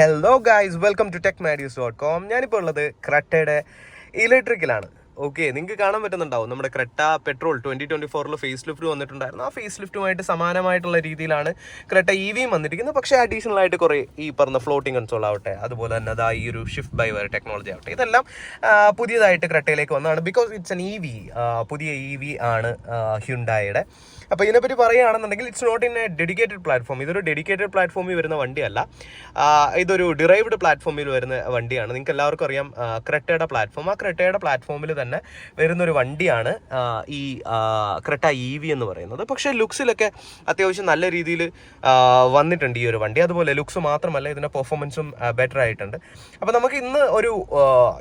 Hello guys, welcome to techmadeus.com. ഞാനിപ്പോൾ ഉള്ളത് ക്രെറ്റയുടെ ഇലക്ട്രിക്കലാണ്. Okay, നിങ്ങൾക്ക് കാണാൻ പറ്റുന്നുണ്ടാവും നമ്മുടെ ക്രെറ്റ പെട്രോൾ 2024 ഫേസ് ലിഫ്റ്റ് വന്നിട്ടുണ്ടായിരുന്നു. ആ ഫേസ് ലിഫ്റ്റുമായിട്ട് സമാനമായിട്ടുള്ള രീതിയിലാണ് ക്രെറ്റ EV വന്നിരിക്കുന്നത്. പക്ഷേ അഡീഷണൽ ആയിട്ട് കുറേ ഈ പറഞ്ഞ ഫ്ലോട്ടിംഗ് കൺസോൾ ആവട്ടെ, അതുപോലെ തന്നെ അതാ ഈ ഒരു ഷിഫ്റ്റ് ബൈ വയർ ടെക്നോളജി ആവട്ടെ, ഇതെല്ലാം പുതിയതായിട്ട് ക്രെറ്റയിലേക്ക് വന്നതാണ്. ബിക്കോസ് ഇറ്റ്സ് എൻ EV, പുതിയ EV ആണ് ഹ്യുണ്ടായുടെ. അപ്പോൾ ഇതിനെപ്പറ്റി പറയുകയാണെന്നുണ്ടെങ്കിൽ it's not in a dedicated platform. ഇതൊരു ഡെഡിക്കേറ്റഡ് പ്ലാറ്റ്ഫോമിൽ വരുന്ന വണ്ടിയല്ല, ഇതൊരു ഡിറൈവ്ഡ് പ്ലാറ്റ്ഫോമിൽ വരുന്ന വണ്ടിയാണ്. നിങ്ങൾക്ക് എല്ലാവർക്കും അറിയാം ക്രെറ്റയുടെ പ്ലാറ്റ്ഫോം. ആ ക്രെറ്റയുടെ പ്ലാറ്റ്ഫോമിൽ തന്നെ വരുന്നൊരു വണ്ടിയാണ് ഈ ക്രെറ്റ EV എന്ന് പറയുന്നത്. പക്ഷേ ലുക്സിലൊക്കെ അത്യാവശ്യം നല്ല രീതിയിൽ വന്നിട്ടുണ്ട് ഈ ഒരു വണ്ടി. അതുപോലെ ലുക്സ് മാത്രമല്ല, ഇതിൻ്റെ പെർഫോമൻസും ബെറ്റർ ആയിട്ടുണ്ട്. അപ്പോൾ നമുക്ക് ഇന്ന് ഒരു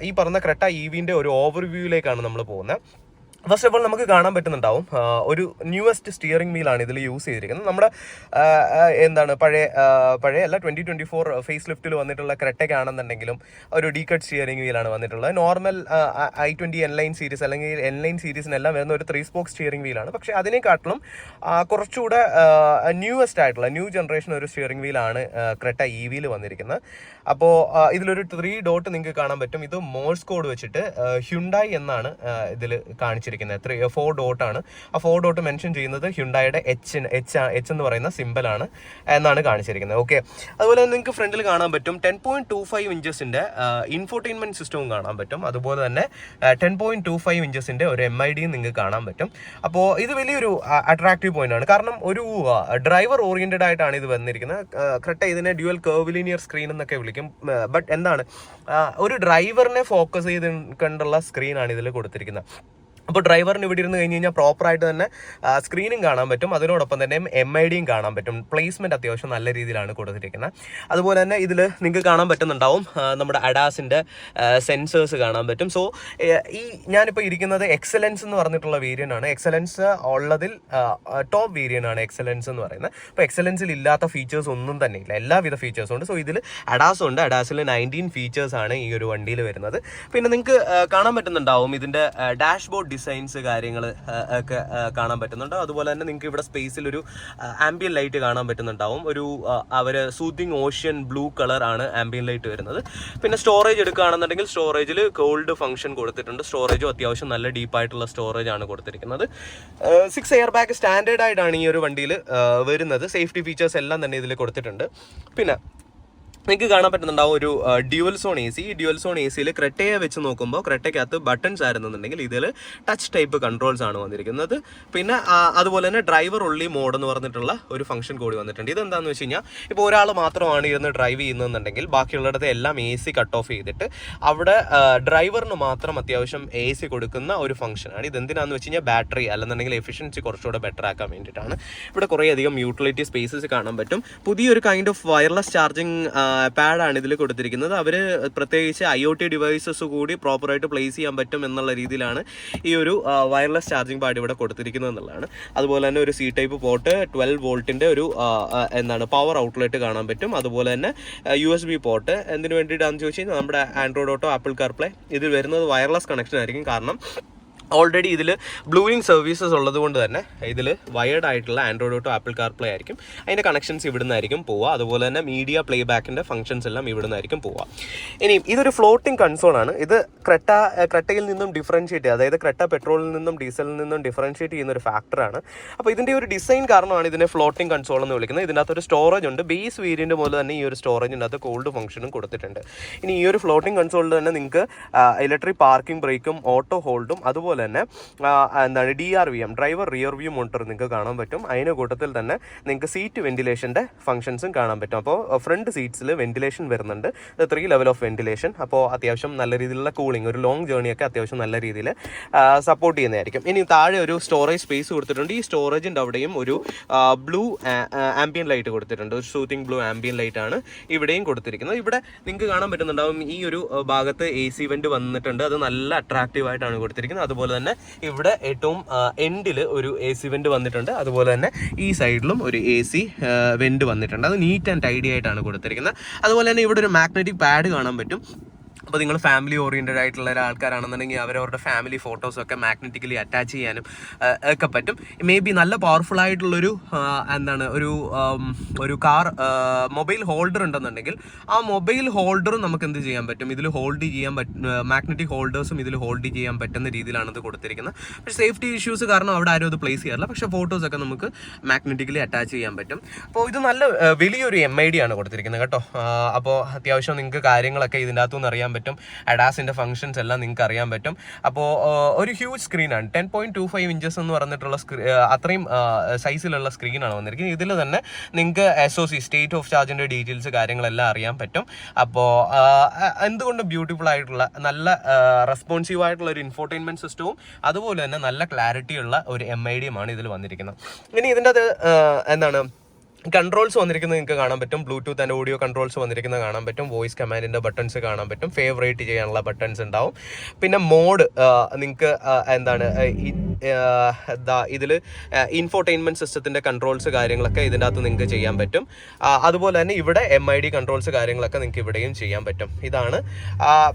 ഈ പറഞ്ഞ ക്രെറ്റ EVൻ്റെ ഒരു ഓവർവ്യൂയിലേക്കാണ് നമ്മൾ പോകുന്നത്. ഫസ്റ്റ് ഓഫ് ഓൾ നമുക്ക് കാണാൻ പറ്റുന്നുണ്ടാവും ഒരു ന്യൂവസ്റ്റ് സ്റ്റിയറിംഗ് വീലാണ് ഇതിൽ യൂസ് ചെയ്തിരിക്കുന്നത്. നമ്മുടെ പഴയ അല്ല 2024 ഫേസ് ലിഫ്റ്റിൽ വന്നിട്ടുള്ള ക്രെറ്റയ്ക്കാണെന്നുണ്ടെങ്കിലും ഒരു ഡീകട്ട് സ്റ്റിയറിംഗ് വീലാണ് വന്നിട്ടുള്ളത്. നോർമൽ i20 N-line സീരീസ് അല്ലെങ്കിൽ N-line സീരീസിനെല്ലാം വരുന്ന ഒരു 3 സ്പോക്ക് സ്റ്റിയറിംഗ് വീലാണ്. പക്ഷേ അതിനെക്കാട്ടിലും കുറച്ചുകൂടെ ന്യൂവസ്റ്റ് ആയിട്ടുള്ള ന്യൂ ജനറേഷൻ ഒരു സ്റ്റിയറിംഗ് വീലാണ് ക്രെറ്റ EVയിൽ വന്നിരിക്കുന്നത്. അപ്പോൾ ഇതിലൊരു 3 ഡോട്ട് നിങ്ങൾക്ക് കാണാൻ പറ്റും. ഇത് മോഴ്സ് കോഡ് വെച്ചിട്ട് ഹ്യുണ്ടായി എന്നാണ് ഇതിൽ കാണിച്ചിരിക്കുന്നത്. 4 ഡോട്ടാണ്. ആ 4 ഡോട്ട് മെൻഷൻ ചെയ്യുന്നത് ഹ്യുണ്ടായുടെ എച്ച് എന്ന് പറയുന്ന സിമ്പിളാണ് എന്നാണ് കാണിച്ചിരിക്കുന്നത്. ഓക്കെ, അതുപോലെ തന്നെ നിങ്ങൾക്ക് ഫ്രണ്ടിൽ കാണാൻ പറ്റും 10.25 ഇഞ്ചസിൻ്റെ ഇൻഫോർടൈൻമെൻറ്റ് സിസ്റ്റവും കാണാൻ പറ്റും. അതുപോലെ തന്നെ 10.25 ഇഞ്ചസിൻ്റെ ഒരു MIDയും നിങ്ങൾക്ക് കാണാൻ പറ്റും. അപ്പോൾ ഇത് വലിയൊരു അട്രാക്റ്റീവ് പോയിന്റ് ആണ്. കാരണം ഒരു ഡ്രൈവർ ഓറിയന്റഡ് ആയിട്ടാണ് ഇത് വന്നിരിക്കുന്നത്. ക്രെറ്റ ഇതിനെ ഡ്യുവൽ കർവ് ലീനിയർ സ്ക്രീൻ എന്നൊക്കെ വിളിക്കും. ബട്ട് എന്താണ്, ഒരു ഡ്രൈവറിനെ ഫോക്കസ് ചെയ്ത് കണ്ടുള്ള സ്ക്രീനാണ് ഇതിൽ കൊടുത്തിരിക്കുന്നത്. അപ്പോൾ ഡ്രൈവറിന് ഇവിടെ ഇരുന്ന് കഴിഞ്ഞ് കഴിഞ്ഞാൽ പ്രോപ്പറായിട്ട് തന്നെ സ്ക്രീനും കാണാൻ പറ്റും, അതിനോടൊപ്പം തന്നെ MIDയും കാണാൻ പറ്റും. പ്ലേസ്മെൻറ്റ് അത്യാവശ്യം നല്ല രീതിയിലാണ് കൊടുത്തിരിക്കുന്നത്. അതുപോലെ തന്നെ ഇതിൽ നിങ്ങൾക്ക് കാണാൻ പറ്റുന്നുണ്ടാവും നമ്മുടെ അഡാസിൻ്റെ സെൻസേഴ്സ് കാണാൻ പറ്റും. സോ ഈ ഞാനിപ്പോൾ ഇരിക്കുന്നത് എക്സലൻസ് എന്ന് പറഞ്ഞിട്ടുള്ള വേരിയൻ്റ് ആണ്. എക്സലൻസ് ഉള്ളതിൽ ടോപ്പ് വേരിയൻ്റ് ആണ് എക്സലൻസ് എന്ന് പറയുന്നത്. അപ്പോൾ എക്സലൻസിൽ ഇല്ലാത്ത ഫീച്ചേഴ്സ് ഒന്നും തന്നെ ഇല്ല, എല്ലാവിധ ഫീച്ചേഴ്സും ഉണ്ട്. സോ ഇതിൽ അഡാസ് ഉണ്ട്. അഡാസിൽ 19 ഫീച്ചേഴ്സാണ് ഈ ഒരു വണ്ടിയിൽ വരുന്നത്. പിന്നെ നിങ്ങൾക്ക് കാണാൻ പറ്റുന്നുണ്ടാവും ഇതിൻ്റെ ഡാഷ്ബോർഡ് ഡിസൈൻസ് കാര്യങ്ങൾ ഒക്കെ കാണാൻ പറ്റുന്നുണ്ട്. അതുപോലെ തന്നെ നിങ്ങൾക്ക് ഇവിടെ സ്പേസിൽ ഒരു ആംബിയൻ ലൈറ്റ് കാണാൻ പറ്റുന്നുണ്ടാവും. ഒരു അവർ സൂത്തിങ് ഓഷ്യൻ ബ്ലൂ കളർ ആണ് ആംബിയൻ ലൈറ്റ് വരുന്നത്. പിന്നെ സ്റ്റോറേജ് എടുക്കുകയാണെന്നുണ്ടെങ്കിൽ സ്റ്റോറേജിൽ കോൾഡ് ഫംഗ്ഷൻ കൊടുത്തിട്ടുണ്ട്. സ്റ്റോറേജും അത്യാവശ്യം നല്ല ഡീപ്പായിട്ടുള്ള സ്റ്റോറേജ് ആണ് കൊടുത്തിരിക്കുന്നത്. 6 എയർ ബാഗ് സ്റ്റാൻഡേർഡ് ആയിട്ടാണ് ഈ ഒരു വണ്ടിയിൽ വരുന്നത്. സേഫ്റ്റി ഫീച്ചേഴ്സ് എല്ലാം തന്നെ ഇതിൽ കൊടുത്തിട്ടുണ്ട്. പിന്നെ നിങ്ങൾക്ക് കാണാൻ പറ്റുന്നുണ്ടാവും ഒരു ഡ്യുവൽ സോൺ AC. ഈ ഡ്യുവൽ സോൺ ACയിൽ ക്രെറ്റയെ വെച്ച് നോക്കുമ്പോൾ ക്രെറ്റയ്ക്കകത്ത് ബട്ടൺസ് ആയിരുന്നുണ്ടെങ്കിൽ ഇതിൽ ടച്ച് ടൈപ്പ് കൺട്രോൾസ് ആണ് വന്നിരിക്കുന്നത്. പിന്നെ അതുപോലെ തന്നെ ഡ്രൈവർ ഒള്ളി മോഡ് എന്ന് പറഞ്ഞിട്ടുള്ള ഒരു ഫംഗ്ഷൻ കൂടി വന്നിട്ടുണ്ട്. ഇതെന്താണെന്ന് വെച്ച് കഴിഞ്ഞാൽ ഇപ്പോൾ ഒരാൾ മാത്രമാണ് ഇരുന്ന് ഡ്രൈവ് ചെയ്യുന്നതെന്നുണ്ടെങ്കിൽ ബാക്കിയുള്ളിടത്ത് എല്ലാം AC കട്ട് ഓഫ് ചെയ്തിട്ട് അവിടെ ഡ്രൈവറിന് മാത്രം അത്യാവശ്യം AC കൊടുക്കുന്ന ഒരു ഫംഗ്ഷനാണ്. ഇതെന്തിനാണെന്ന് വെച്ച് കഴിഞ്ഞാൽ ബാറ്ററി അല്ലെന്നുണ്ടെങ്കിൽ എഫിഷ്യൻസി കുറച്ചുകൂടെ ബെറ്റർ ആക്കാൻ വേണ്ടിയിട്ടാണ്. ഇവിടെ കുറേയധികം യൂട്ടിലിറ്റി സ്പേസസ് കാണാൻ പറ്റും. പുതിയൊരു കൈൻഡ് ഓഫ് വയർലെസ് ചാർജിങ് പാഡാണ് ഇതിൽ കൊടുത്തിരിക്കുന്നത്. അവർ പ്രത്യേകിച്ച് IoT ഡിവൈസസ് കൂടി പ്രോപ്പറായിട്ട് പ്ലേസ് ചെയ്യാൻ പറ്റും എന്നുള്ള രീതിയിലാണ് ഈ ഒരു വയർലെസ് ചാർജിങ് പാഡ് ഇവിടെ കൊടുത്തിരിക്കുന്നത് എന്നുള്ളതാണ്. അതുപോലെ തന്നെ ഒരു C ടൈപ്പ് പോർട്ട്, 12 വോൾട്ടിൻ്റെ ഒരു പവർ ഔട്ട്ലെറ്റ് കാണാൻ പറ്റും. അതുപോലെ തന്നെ USB പോർട്ട്. എന്തിനു വേണ്ടിയിട്ടാണെന്ന് ചോദിച്ചു കഴിഞ്ഞാൽ നമ്മുടെ ആൻഡ്രോയിഡ് ഓട്ടോ, ആപ്പിൾ കാർപ്ലേ ഇതിൽ വരുന്നത് വയർലെസ് കണക്ഷൻ ആയിരിക്കും. കാരണം ഓൾറെഡി ഇതിൽ ബ്ലൂയിങ് സർവീസസ് ഉള്ളത് കൊണ്ട് തന്നെ ഇതിൽ വയേർഡ് ആയിട്ടുള്ള ആൻഡ്രോയിഡ് ഓട്ടോ, ആപ്പിൾ കാർപ്ലേ ആയിരിക്കും. അതിൻ്റെ കണക്ഷൻസ് ഇവിടെ നിന്നായിരിക്കും പോവുക. അതുപോലെ തന്നെ മീഡിയ പ്ലേ ബാക്കിൻ്റെ ഫംഗ്ഷൻസ് എല്ലാം ഇവിടെ നിന്നായിരിക്കും പോവുക. ഇനി ഇതൊരു ഫ്ലോട്ടിംഗ് കൺസോളാണ്. ഇത് ക്രെറ്റയിൽ നിന്നും ഡിഫറൻഷ്യേറ്റ് ചെയ്യുക, അതായത് ക്രെറ്റ പെട്രോളിൽ നിന്നും ഡീസലിൽ നിന്നും ഡിഫറൻഷ്യേറ്റ് ചെയ്യുന്ന ഒരു ഫാക്ടറാണ്. അപ്പോൾ ഇതിൻ്റെ ഒരു ഡിസൈൻ കാരണമാണ് ഇതിനെ ഫ്ലോട്ടിംഗ് കൺസോൾ എന്ന് വിളിക്കുന്നത്. ഇതിൻ്റെ അകത്തൊരു സ്റ്റോറേജ് ഉണ്ട്. ബേസ് വേരിയൻ്റ് പോലെ തന്നെ ഈ ഒരു സ്റ്റോറേജിൻ്റെ അകത്ത് കോൾഡ് ഫംഗ്ഷനും കൊടുത്തിട്ടുണ്ട്. ഇനി ഈ ഒരു ഫ്ലോട്ടിംഗ് കൺസോളിൽ തന്നെ നിങ്ങൾക്ക് ഇലക്ട്രിക് പാർക്കിംഗ് ബ്രേക്കും ഓട്ടോ ഹോൾഡും അതുപോലെ തന്നെ DRVM driver rear view monitor നിങ്ങൾക്ക് കാണാൻ പറ്റും. അതിൻ്റെ കൂട്ടത്തിൽ തന്നെ നിങ്ങൾക്ക് സീറ്റ് വെന്റിലേഷൻ്റെ ഫംഗ്ഷൻസും കാണാൻ പറ്റും. അപ്പോൾ ഫ്രണ്ട് സീറ്റ്സിൽ വെന്റിലേഷൻ വരുന്നുണ്ട്. 3 ലെവൽ ഓഫ് വെന്റിലേഷൻ. അപ്പോൾ അത്യാവശ്യം നല്ല രീതിയിലുള്ള കൂളിംഗ്, ഒരു ലോങ് ജേണിയൊക്കെ അത്യാവശ്യം നല്ല രീതിയിൽ സപ്പോർട്ട് ചെയ്യുന്നതായിരിക്കും. ഇനി താഴെ ഒരു സ്റ്റോറേജ് സ്പേസ് കൊടുത്തിട്ടുണ്ട്. ഈ സ്റ്റോറേജിൻ്റെ അവിടെയും ഒരു ബ്ലൂ ആംബിയൻ ലൈറ്റ് കൊടുത്തിട്ടുണ്ട്. ഒരു സൂത്തിങ് ബ്ലൂ ആംബിയൻ ലൈറ്റ് ആണ് ഇവിടെയും കൊടുത്തിരിക്കുന്നത്. ഇവിടെ നിങ്ങൾക്ക് കാണാൻ പറ്റുന്നുണ്ടാവും ഈ ഒരു ഭാഗത്ത് AC വെന്റ് വന്നിട്ടുണ്ട്. അത് നല്ല അട്രാക്റ്റീവ് ആയിട്ടാണ് കൊടുത്തിരിക്കുന്നത്. അതുപോലെ തന്നെ ഇവിടെ ഏറ്റവും എൻഡിൽ ഒരു AC വെന്റ് വന്നിട്ടുണ്ട്. അതുപോലെ തന്നെ ഈ സൈഡിലും ഒരു AC വെന്റ് വന്നിട്ടുണ്ട്. അത് നീറ്റ് ആൻഡ് ടൈഡി ആയിട്ടാണ് കൊടുത്തിരിക്കുന്നത്. അതുപോലെ തന്നെ ഇവിടെ ഒരു മാഗ്നറ്റിക് പാഡ് കാണാൻ പറ്റും. അപ്പോൾ നിങ്ങൾ ഫാമിലി ഓറിയൻറ്റഡ് ആയിട്ടുള്ള ആൾക്കാരാണെന്നുണ്ടെങ്കിൽ അവരവരുടെ ഫാമിലി ഫോട്ടോസൊക്കെ മാഗ്നറ്റിക്കലി അറ്റാച്ച് ചെയ്യാനും ഒക്കെ പറ്റും. മേ ബി നല്ല പവർഫുൾ ആയിട്ടുള്ളൊരു ഒരു കാർ മൊബൈൽ ഹോൾഡർ ഉണ്ടെന്നുണ്ടെങ്കിൽ ആ മൊബൈൽ ഹോൾഡറും നമുക്ക് എന്ത് ചെയ്യാൻ പറ്റും, ഇതിൽ ഹോൾഡ് ചെയ്യാൻ മാഗ്നറ്റിക് ഹോൾഡേഴ്സും ഇതിൽ ഹോൾഡ് ചെയ്യാൻ പറ്റുന്ന രീതിയിലാണ് ഇത് കൊടുത്തിരിക്കുന്നത്. പക്ഷേ സേഫ്റ്റി ഇഷ്യൂസ് കാരണം അവിടെ ആരും അത് പ്ലേസ് ചെയ്യാറില്ല. പക്ഷേ ഫോട്ടോസൊക്കെ നമുക്ക് മാഗ്നറ്റിക്കലി അറ്റാച്ച് ചെയ്യാൻ പറ്റും. അപ്പോൾ ഇത് നല്ല വലിയൊരു MID ആണ് കൊടുത്തിരിക്കുന്നത് കേട്ടോ. അപ്പോൾ അത്യാവശ്യം നിങ്ങൾക്ക് കാര്യങ്ങളൊക്കെ ഇതിൻ്റെ അകത്തുനിന്ന് അറിയാൻ പറ്റും. അഡാസിന്റെ ഫംഗ്ഷൻസ് എല്ലാം നിങ്ങൾക്ക് അറിയാൻ പറ്റും. അപ്പോൾ ഒരു ഹ്യൂജ് സ്ക്രീനാണ്, 10.25 ഇഞ്ചസ് എന്ന് പറഞ്ഞിട്ടുള്ള അത്രയും സൈസിലുള്ള സ്ക്രീനാണ് വന്നിരിക്കുന്നത്. ഇതിൽ തന്നെ നിങ്ങൾക്ക് SOC സ്റ്റേറ്റ് ഓഫ് ചാർജിന്റെ ഡീറ്റെയിൽസ് കാര്യങ്ങളെല്ലാം അറിയാൻ പറ്റും. അപ്പോൾ എന്തുകൊണ്ടും ബ്യൂട്ടിഫുൾ ആയിട്ടുള്ള നല്ല റെസ്പോൺസീവ് ആയിട്ടുള്ള ഒരു ഇൻഫോർടൈൻമെന്റ് സിസ്റ്റവും അതുപോലെ തന്നെ നല്ല ക്ലാരിറ്റി ഉള്ള ഒരു MIDയുമാണ് ഇതിൽ വന്നിരിക്കുന്നത്. ഇനി ഇതിൻ്റെ അത് കൺട്രോൾസ് വന്നിരിക്കുന്നത് നിങ്ങൾക്ക് കാണാൻ പറ്റും. ബ്ലൂടൂത്ത് ആൻഡ് ഓഡിയോ കൺട്രോൾസ് വന്നിരിക്കുന്നത് കാണാൻ പറ്റും. വോയിസ് കമാൻഡിൻ്റെ ബട്ടൺസ് കാണാൻ പറ്റും. ഫേവറേറ്റ് ചെയ്യാനുള്ള ബട്ടൺസ് ഉണ്ടാവും. പിന്നെ മോഡ് നിങ്ങൾക്ക് ഇതിൽ ഇൻഫോർടൈൻമെൻറ്റ് സിസ്റ്റത്തിൻ്റെ കൺട്രോൾസ് കാര്യങ്ങളൊക്കെ ഇതിൻ്റെ അകത്ത് നിങ്ങൾക്ക് ചെയ്യാൻ പറ്റും. അതുപോലെ തന്നെ ഇവിടെ MID കൺട്രോൾസ് കാര്യങ്ങളൊക്കെ നിങ്ങൾക്ക് ഇവിടെയും ചെയ്യാൻ പറ്റും. ഇതാണ്.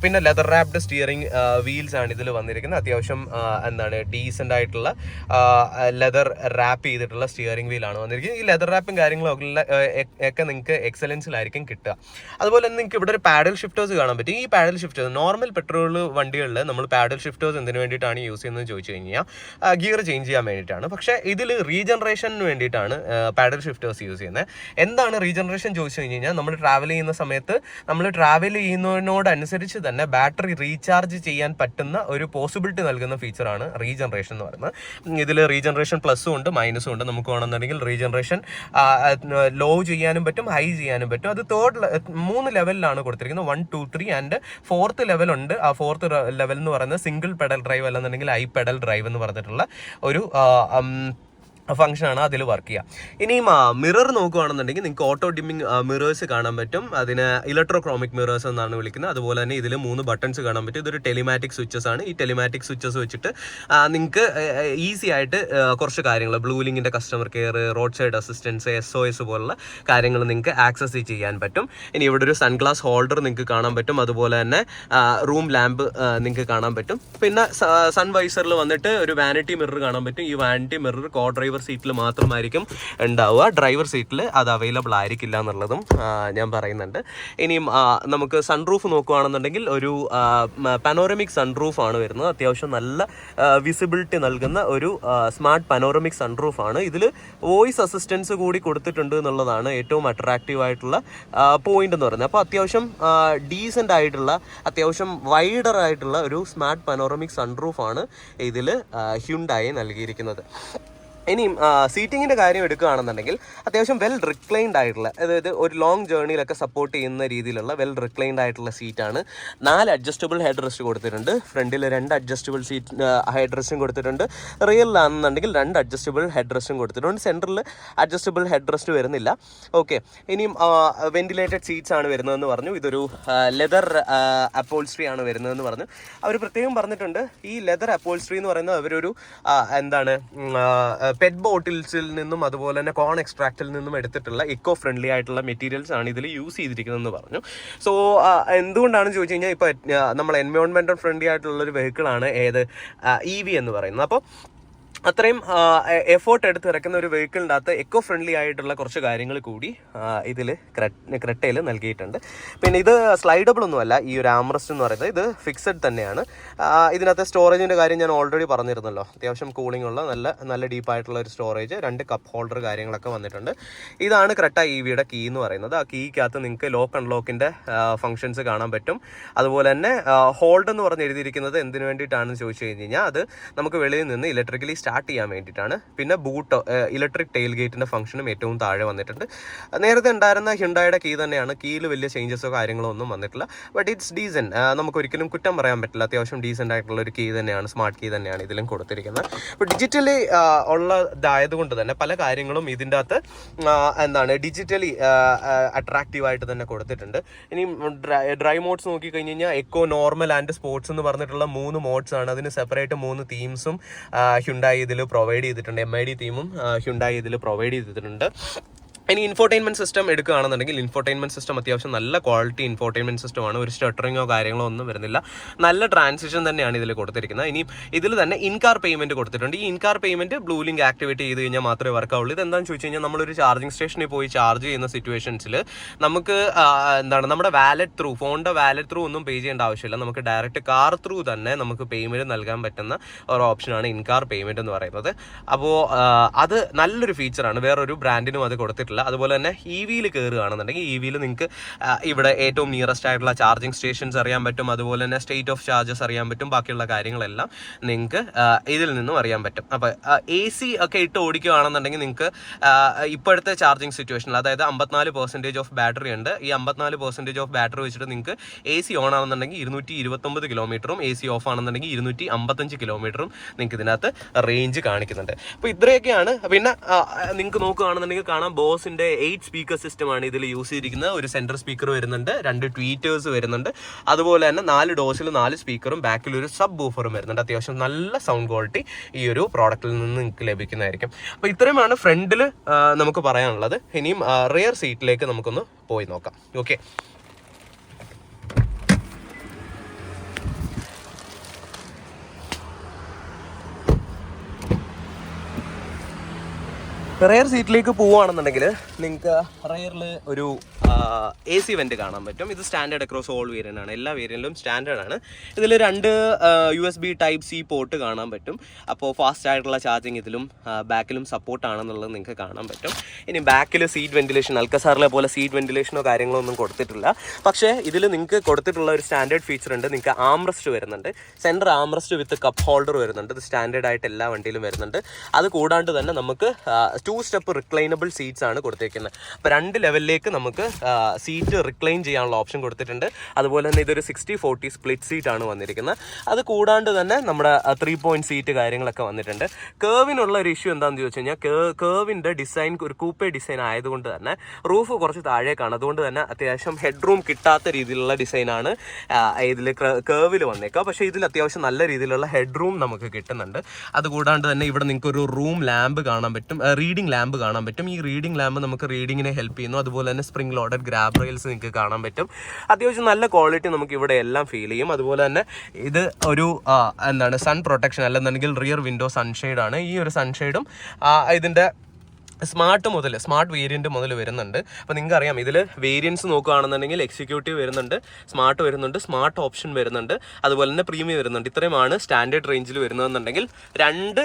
പിന്നെ ലെതർ റാപ്ഡ് സ്റ്റിയറിംഗ് വീൽസ് ആണ് ഇതിൽ വന്നിരിക്കുന്നത്. അത്യാവശ്യം ഡീസൻ്റ് ആയിട്ടുള്ള ലെതർ റാപ്പ് ചെയ്തിട്ടുള്ള സ്റ്റിയറിംഗ് വീലാണ് വന്നിരിക്കുന്നത്. ഈ ലെതർ റാപ്പും ഒക്കെ നിങ്ങൾക്ക് എക്സലൻസിലായിരിക്കും കിട്ടുക. അതുപോലെ തന്നെ നിങ്ങൾക്ക് ഇവിടെ ഒരു പാഡൽ ഷിഫ്റ്റേഴ്സ് കാണാൻ പറ്റും. ഈ പാഡൽ ഷിഫ്റ്റേഴ്സ് നോർമൽ പെട്രോൾ വണ്ടികളിൽ നമ്മൾ പാഡൽ ഷിഫ്റ്റേഴ്സ് എന്തിനു വേണ്ടിയിട്ടാണ് യൂസ് ചെയ്യുന്നത് ചോദിച്ചു കഴിഞ്ഞാൽ ഗിയർ ചേഞ്ച് ചെയ്യാൻ വേണ്ടിയിട്ടാണ്. പക്ഷേ ഇതിൽ റീജനറേഷന് വേണ്ടിയിട്ടാണ് പാഡൽ ഷിഫ്റ്റേഴ്സ് യൂസ് ചെയ്യുന്നത്. എന്താണ് റീജനറേഷൻ ചോദിച്ചു കഴിഞ്ഞാൽ നമ്മൾ ട്രാവൽ ചെയ്യുന്ന സമയത്ത് നമ്മൾ ട്രാവൽ ചെയ്യുന്നതിനോടനുസരിച്ച് തന്നെ ബാറ്ററി റീചാർജ് ചെയ്യാൻ പറ്റുന്ന ഒരു പോസിബിലിറ്റി നൽകുന്ന ഫീച്ചറാണ് റീജനറേഷൻ എന്ന് പറയുന്നത്. ഇതിൽ റീജനറേഷൻ പ്ലസും ഉണ്ട് മൈനസും ഉണ്ട്. നമുക്ക് വേണമെന്നുണ്ടെങ്കിൽ റീജനറേഷൻ ലോ ചെയ്യാനും പറ്റും, ഹൈ ചെയ്യാനും പറ്റും. അത് 3 ലെവലിലാണ് കൊടുത്തിരിക്കുന്നത്. 1, 2, 3 ആൻഡ് 4th ലെവലുണ്ട്. ആ 4th ലെവൽ എന്ന് പറയുന്നത് സിംഗിൾ പെഡൽ ഡ്രൈവ് അല്ലെന്നുണ്ടെങ്കിൽ ഐ പെഡൽ ഡ്രൈവ് എന്ന് പറഞ്ഞിട്ടുള്ള ഒരു ഫംഗ്ഷനാണ് അതിൽ വർക്ക് ചെയ്യുക. ഇനിയും മിറർ നോക്കുകയാണെന്നുണ്ടെങ്കിൽ നിങ്ങൾക്ക് ഓട്ടോ ഡിമ്മിങ് മിറേഴ്സ് കാണാൻ പറ്റും. അതിന് ഇലക്ട്രോക്രോമിക് മിറേഴ്സ് എന്നാണ് വിളിക്കുന്നത്. അതുപോലെ തന്നെ ഇതിൽ 3 ബട്ടൺസ് കാണാൻ പറ്റും. ഇതൊരു ടെലിമാറ്റിക് സ്വിച്ചസ് ആണ്. ഈ ടെലിമാറ്റിക് സ്വിച്ചസ് വെച്ചിട്ട് നിങ്ങൾക്ക് ഈസി ആയിട്ട് കുറച്ച് കാര്യങ്ങൾ ബ്ലൂ ലിങ്കിൻ്റെ customer care, roadside assistance, SOS പോലുള്ള കാര്യങ്ങൾ നിങ്ങൾക്ക് ആക്സസ് ചെയ്യാൻ പറ്റും. ഇനി ഇവിടെ ഒരു സൺഗ്ലാസ് ഹോൾഡർ നിങ്ങൾക്ക് കാണാൻ പറ്റും. അതുപോലെ തന്നെ റൂം ലാമ്പ് നിങ്ങൾക്ക് കാണാൻ പറ്റും. പിന്നെ സൺ വൈസറിൽ വന്നിട്ട് ഒരു വാനിറ്റി മിറർ കാണാൻ പറ്റും. ഈ വാനിറ്റി മിറർ കോ ഡ്രൈവർ സീറ്റിൽ മാത്രമായിരിക്കും ഉണ്ടാവുക. ഡ്രൈവർ സീറ്റിൽ അത് അവൈലബിൾ ആയിരിക്കില്ല എന്നുള്ളതും ഞാൻ പറയുന്നുണ്ട്. ഇനിയും നമുക്ക് സൺറൂഫ് നോക്കുകയാണെന്നുണ്ടെങ്കിൽ ഒരു പനോറമിക് സൺറൂഫ് ആണ് വരുന്നത്. അത്യാവശ്യം നല്ല വിസിബിലിറ്റി നൽകുന്ന ഒരു സ്മാർട്ട് പനോറമിക് സൺറൂഫ് ആണ്. ഇതിൽ വോയിസ് അസിസ്റ്റൻസ് കൂടി കൊടുത്തിട്ടുണ്ട് എന്നുള്ളതാണ് ഏറ്റവും അട്രാക്റ്റീവ് ആയിട്ടുള്ള പോയിന്റ് എന്ന് പറയുന്നത്. അപ്പോൾ അത്യാവശ്യം ഡീസൻ്റ് ആയിട്ടുള്ള അത്യാവശ്യം വൈഡർ ആയിട്ടുള്ള ഒരു സ്മാർട്ട് പനോറമിക് സൺറൂഫാണ് ഇതിൽ ഹ്യുണ്ടായി നൽകിയിരിക്കുന്നത്. ഇനിയും സീറ്റിങ്ങിൻ്റെ കാര്യം എടുക്കുകയാണെന്നുണ്ടെങ്കിൽ അത്യാവശ്യം വെൽ റിക്ലൈൻഡ് ആയിട്ടുള്ള, അതായത് ഒരു ലോങ് ജേർണിയിലൊക്കെ സപ്പോർട്ട് ചെയ്യുന്ന രീതിയിലുള്ള വെൽ റിക്ലൈൻഡ് ആയിട്ടുള്ള സീറ്റാണ്. 4 അഡ്ജസ്റ്റബിൾ ഹെഡ് റെസ്റ്റ് കൊടുത്തിട്ടുണ്ട്. ഫ്രണ്ടിൽ 2 അഡ്ജസ്റ്റബിൾ ഹെഡ് റെസ്റ്റും കൊടുത്തിട്ടുണ്ട്. റിയറിലാണെന്നുണ്ടെങ്കിൽ 2 അഡ്ജസ്റ്റബിൾ ഹെഡ് റെസ്റ്റും കൊടുത്തിട്ടുണ്ട്. സെൻറ്ററിൽ അഡ്ജസ്റ്റബിൾ ഹെഡ് റെസ്റ്റ് വരുന്നില്ല. ഓക്കെ. ഇനിയും വെന്റിലേറ്റഡ് സീറ്റ്സ് ആണ് വരുന്നതെന്ന് പറഞ്ഞു. ഇതൊരു ലെതർ അപ്പോൾസ്ട്രി ആണ് വരുന്നതെന്ന് പറഞ്ഞു. അവർ പ്രത്യേകം പറഞ്ഞിട്ടുണ്ട് ഈ ലെതർ അപ്പോൾസ്ട്രി എന്ന് പറയുന്നത് അവരൊരു പെറ്റ് ബോട്ടിൽസിൽ നിന്നും അതുപോലെ തന്നെ കോൺ എക്സ്ട്രാക്റ്റിൽ നിന്നും എടുത്തിട്ടുള്ള ഇക്കോ ഫ്രണ്ട്ലി ആയിട്ടുള്ള മെറ്റീരിയൽസ് ആണ് ഇതിൽ യൂസ് ചെയ്തിരിക്കുന്നതെന്ന് പറഞ്ഞു. സോ എന്തുകൊണ്ടാണെന്ന് ചോദിച്ചു കഴിഞ്ഞാൽ ഇപ്പോൾ നമ്മൾ എൻവയോൺമെൻറ്റൽ ഫ്രണ്ട്ലി ആയിട്ടുള്ളൊരു വെഹിക്കിളാണ് EV എന്ന് പറയുന്നത്. അപ്പോൾ അത്രയും എഫേർട്ട് എടുത്ത് ഇറക്കുന്ന ഒരു വെഹിക്കിളിൻ്റെ അകത്ത് എക്കോ ഫ്രണ്ട്ലി ആയിട്ടുള്ള കുറച്ച് കാര്യങ്ങൾ കൂടി ഇതിൽ ക്രെറ്റയിൽ നൽകിയിട്ടുണ്ട്. പിന്നെ ഇത് സ്ലൈഡബിൾ ഒന്നുമല്ല. ഈ ഒരു ആംറസ്റ്റ് എന്ന് പറയുന്നത് ഇത് ഫിക്സഡ് തന്നെയാണ്. ഇതിനകത്ത് സ്റ്റോറേജിൻ്റെ കാര്യം ഞാൻ ഓൾറെഡി പറഞ്ഞിരുന്നല്ലോ. അത്യാവശ്യം കൂളിംഗ് ഉള്ള നല്ല ഡീപ്പായിട്ടുള്ള ഒരു സ്റ്റോറേജ്, 2 കപ്പ് ഹോൾഡർ കാര്യങ്ങളൊക്കെ വന്നിട്ടുണ്ട്. ഇതാണ് ക്രെറ്റ EVയുടെ കീ എന്ന് പറയുന്നത്. ആ കീക്കകത്ത് നിങ്ങൾക്ക് ലോക്ക് അൺലോക്കിൻ്റെ ഫംഗ്ഷൻസ് കാണാൻ പറ്റും. അതുപോലെ തന്നെ ഹോൾഡ് എന്ന് പറഞ്ഞ് എഴുതിയിരിക്കുന്നത് എന്തിനു വേണ്ടിയിട്ടാണെന്ന് ചോദിച്ചു കഴിഞ്ഞാൽ അത് നമുക്ക് വെളിയിൽ നിന്ന് ഇലക്ട്രിക്കലി സ്റ്റാർട്ട് ചെയ്യാൻ വേണ്ടിയിട്ടാണ്. പിന്നെ ബൂട്ട് ഇലക്ട്രിക് ടെയിൽ ഗേറ്റിൻ്റെ ഫംഗ്ഷനും ഏറ്റവും താഴെ വന്നിട്ടുണ്ട്. നേരത്തെ ഉണ്ടായിരുന്ന ഹ്യുണ്ടായുടെ കീ തന്നെയാണ്. കീയിൽ വലിയ ചേഞ്ചസോ കാര്യങ്ങളോ ഒന്നും വന്നിട്ടില്ല. But it's decent. നമുക്ക് ഒരിക്കലും കുറ്റം പറയാൻ പറ്റില്ല. അത്യാവശ്യം ഡീസൻ്റ് ആയിട്ടുള്ള ഒരു കീ തന്നെയാണ്, സ്മാർട്ട് കീ തന്നെയാണ് ഇതിലും കൊടുത്തിരിക്കുന്നത്. അപ്പോൾ ഡിജിറ്റലി ഉള്ളതായതുകൊണ്ട് തന്നെ പല കാര്യങ്ങളും ഇതിൻ്റെ അകത്ത് ഡിജിറ്റലി അട്രാക്റ്റീവായിട്ട് തന്നെ കൊടുത്തിട്ടുണ്ട്. ഇനി ഡ്രൈവ് മോഡ്സ് നോക്കിക്കഴിഞ്ഞ് കഴിഞ്ഞാൽ എക്കോ, നോർമൽ ആൻഡ് സ്പോർട്സ് എന്ന് പറഞ്ഞിട്ടുള്ള 3 മോഡ്സ് ആണ്. അതിന് സെപ്പറേറ്റ് 3 തീംസും ഹ്യുണ്ടായി ഇതിൽ പ്രൊവൈഡ് ചെയ്തിട്ടുണ്ട്. MID തീമും ഹ്യുണ്ടായി ഇതിൽ പ്രൊവൈഡ് ചെയ്തിട്ടുണ്ട്. ഇനി ഇൻഫോർടൈൻമെന്റ് സിസ്റ്റം എടുക്കുകയാണെന്നുണ്ടെങ്കിൽ ഇൻഫോർടൈൻമെന്റ് സിസ്റ്റം അത്യാവശ്യം നല്ല ക്വാളിറ്റി ഇൻഫോർടൈൻമെന്റ് സിസ്റ്റമാണ്. ഒരു സ്റ്റട്ടറിങ്ങോ കാര്യങ്ങളോ ഒന്നും വരുന്നില്ല. നല്ല ട്രാൻസിഷൻ തന്നെയാണ് ഇതിൽ കൊടുത്തിരിക്കുന്നത്. ഇനി ഇതിൽ തന്നെ ഇൻകാർ പേയ്മെന്റ് കൊടുത്തിട്ടുണ്ട്. ഈ in car payment blue link activate ചെയ്ത് കഴിഞ്ഞാൽ മാത്രമേ വർക്ക് ആവുള്ളൂ. ഇത് എന്താണെന്ന് ചോദിച്ചു കഴിഞ്ഞാൽ നമ്മളൊരു ചാർജിങ് സ്റ്റേഷനിൽ പോയി ചാർജ് ചെയ്യുന്ന സിറ്റുവേഷൻസിൽ നമുക്ക് നമ്മുടെ വാലറ്റ് ത്രൂ, ഫോണിന്റെ വാലറ്റ് ത്രൂ ഒന്നും പേ ചെയ്യേണ്ട ആവശ്യമില്ല. നമുക്ക് ഡയറക്റ്റ് കാർ ത്രൂ തന്നെ നമുക്ക് പേയ്മെന്റ് നൽകാൻ പറ്റുന്ന ഒരു ഓപ്ഷനാണ് ഇൻകാർ പേയ്മെന്റ് എന്ന് പറയുന്നത്. അപ്പോൾ അത് നല്ലൊരു ഫീച്ചറാണ്. വേറൊരു ബ്രാൻഡിനും അത് കൊടുത്തിട്ടില്ല. അതുപോലെ തന്നെ EV-യിൽ കയറുകയാണെന്നുണ്ടെങ്കിൽ EV-യിൽ നിങ്ങൾക്ക് ഇവിടെ ഏറ്റവും നിയറസ്റ്റ് ആയിട്ടുള്ള ചാർജിങ് സ്റ്റേഷൻസ് അറിയാൻ പറ്റും. അതുപോലെ തന്നെ സ്റ്റേറ്റ് ഓഫ് ചാർജസ് അറിയാൻ പറ്റും. ബാക്കിയുള്ള കാര്യങ്ങളെല്ലാം നിങ്ങൾക്ക് ഇതിൽ നിന്നും അറിയാൻ പറ്റും. അപ്പോൾ AC ഒക്കെ ഇട്ട് ഓടിക്കുകയാണെന്നുണ്ടെങ്കിൽ നിങ്ങൾക്ക് ഇപ്പോഴത്തെ ചാർജിങ് സിറ്റുവേഷനിൽ, അതായത് 54% ഓഫ് ബാറ്ററി ഉണ്ട്. ഈ 54% ഓഫ് ബാറ്ററി വെച്ചിട്ട് നിങ്ങൾക്ക് AC ഓൺ ആണെന്നുണ്ടെങ്കിൽ 229 കിലോമീറ്ററും AC ഓഫ് ആണെന്നുണ്ടെങ്കിൽ 255 കിലോമീറ്ററും നിങ്ങൾക്ക് ഇതിനകത്ത് റേഞ്ച് കാണിക്കുന്നുണ്ട്. അപ്പോൾ ഇത്രയൊക്കെയാണ്. പിന്നെ നിങ്ങൾക്ക് നോക്കുകയാണെന്നുണ്ടെങ്കിൽ കാണാം ബോസിന്റെ 8 സ്പീക്കർ സിസ്റ്റമാണ് ഇതിൽ യൂസ് ചെയ്തിരിക്കുന്നത്. ഒരു സെൻട്രൽ സ്പീക്കർ വരുന്നുണ്ട്, 2 ട്വീറ്റേഴ്സ് വരുന്നുണ്ട്, അതുപോലെ തന്നെ 4 ഡോസിൽ 4 സ്പീക്കറും ബാക്കിൽ ഒരു സബ് ബൂഫറും വരുന്നുണ്ട്. അത്യാവശ്യം നല്ല സൗണ്ട് ക്വാളിറ്റി ഈ ഒരു പ്രോഡക്റ്റിൽ നിന്ന് നിങ്ങൾക്ക് ലഭിക്കുന്നതായിരിക്കും. അപ്പോൾ ഇത്രയുമാണ് ഫ്രണ്ടിൽ നമുക്ക് പറയാനുള്ളത്. ഇനിയും റിയർ സീറ്റിലേക്ക് നമുക്കൊന്ന് പോയി നോക്കാം. ഓക്കെ, റെയർ സീറ്റിലേക്ക് പോവുകയാണെന്നുണ്ടെങ്കിൽ നിങ്ങൾക്ക് റെയറിൽ ഒരു AC വെന്റ് കാണാൻ പറ്റും. ഇത് സ്റ്റാൻഡേർഡ് അക്രോസ് ഓൾ വേരിയൻ്റ് ആണ്. എല്ലാ വേരിയൻറ്റിലും സ്റ്റാൻഡേർഡ് ആണ്. ഇതിൽ 2 USB Type-C പോർട്ട് കാണാൻ പറ്റും. അപ്പോൾ ഫാസ്റ്റ് ആയിട്ടുള്ള ചാർജിങ് ഇതിലും ബാക്കിലും സപ്പോർട്ട് ആണെന്നുള്ളത് നിങ്ങൾക്ക് കാണാൻ പറ്റും. ഇനി ബാക്കിൽ സീറ്റ് വെന്റിലേഷൻ, അൽക്കസാറിലെ പോലെ സീറ്റ് വെന്റിലേഷനോ കാര്യങ്ങളോ ഒന്നും കൊടുത്തിട്ടില്ല. പക്ഷേ ഇതിൽ നിങ്ങൾക്ക് കൊടുത്തിട്ടുള്ള ഒരു സ്റ്റാൻഡേർഡ് ഫീച്ചർ ഉണ്ട്. നിങ്ങൾക്ക് ആംറസ്റ്റ് വരുന്നുണ്ട്, സെൻറ്റർ ആംറസ്റ്റ് വിത്ത് കപ്പ് ഹോൾഡർ വരുന്നുണ്ട്. ഇത് സ്റ്റാൻഡേർഡ് ആയിട്ട് എല്ലാ വണ്ടിയിലും വരുന്നുണ്ട്. അത് കൂടാണ്ട് തന്നെ നമുക്ക് 2 സ്റ്റെപ്പ് റിക്ലൈനബിൾ സീറ്റ്സ് ആണ് കൊടുത്തേക്കുന്നത്. അപ്പോൾ 2 ലെവലിലേക്ക് നമുക്ക് സീറ്റ് റിക്ലൈൻ ചെയ്യാനുള്ള ഓപ്ഷൻ കൊടുത്തിട്ടുണ്ട്. അതുപോലെ തന്നെ ഇതൊരു 60-40 സ്പ്ലിറ്റ് സീറ്റ് ആണ് വന്നിരിക്കുന്നത്. അത് കൂടാണ്ട് തന്നെ നമ്മുടെ 3 പോയിന്റ് സീറ്റ് കാര്യങ്ങളൊക്കെ വന്നിട്ടുണ്ട്. കേവിനുള്ള ഒരു ഇഷ്യൂ എന്താണെന്ന് ചോദിച്ചു കഴിഞ്ഞാൽ കേവിൻ്റെ ഡിസൈൻ ഒരു കൂപ്പേ ഡിസൈൻ ആയതുകൊണ്ട് തന്നെ റൂഫ് കുറച്ച് താഴേക്കാണ്. അതുകൊണ്ട് തന്നെ അത്യാവശ്യം ഹെഡ് റൂം കിട്ടാത്ത രീതിയിലുള്ള ഡിസൈനാണ് ഇതിൽ കേവിൽ വന്നേക്കുക. പക്ഷേ ഇതിൽ അത്യാവശ്യം നല്ല രീതിയിലുള്ള ഹെഡ് റൂം നമുക്ക് കിട്ടുന്നുണ്ട്. അതുകൂടാണ്ട് തന്നെ ഇവിടെ നിങ്ങൾക്ക് ഒരു റൂം ലാമ്പ് കാണാൻ പറ്റും, റീഡിംഗ് ലാമ്പ് കാണാൻ പറ്റും. ഈ റീഡിംഗ് ലാമ്പ് നമുക്ക് റീഡിങ്ങിനെ ഹെൽപ്പ് ചെയ്യുന്നു. അതുപോലെ തന്നെ സ്പ്രിംഗ് ലോഡഡ് ഗ്രാബ് റെയിൽസ് നിങ്ങൾക്ക് കാണാൻ പറ്റും. അത്യാവശ്യം നല്ല ക്വാളിറ്റി നമുക്ക് ഇവിടെ എല്ലാം ഫീൽ ചെയ്യും. അതുപോലെ തന്നെ ഇത് ഒരു സൺ പ്രൊട്ടക്ഷൻ അല്ലെന്നുണ്ടെങ്കിൽ റിയർ വിൻഡോ സൺഷെയ്ഡ് ആണ്. ഈ ഒരു സൺഷെയ്ഡും ഇതിൻ്റെ സ്മാർട്ട് വേരിയൻറ്റ് മുതൽ വരുന്നുണ്ട്. അപ്പോൾ നിങ്ങൾക്ക് അറിയാം ഇതിൽ വേരിയൻസ് നോക്കുകയാണെന്നുണ്ടെങ്കിൽ എക്സിക്യൂട്ടീവ് വരുന്നുണ്ട്, സ്മാർട്ട് വരുന്നുണ്ട്, സ്മാർട്ട് ഓപ്ഷൻ വരുന്നുണ്ട്, അതുപോലെ തന്നെ പ്രീമിയം വരുന്നുണ്ട്. ഇത്രയുമാണ് സ്റ്റാൻഡേർഡ് റേഞ്ചിൽ വരുന്നതെന്നുണ്ടെങ്കിൽ 2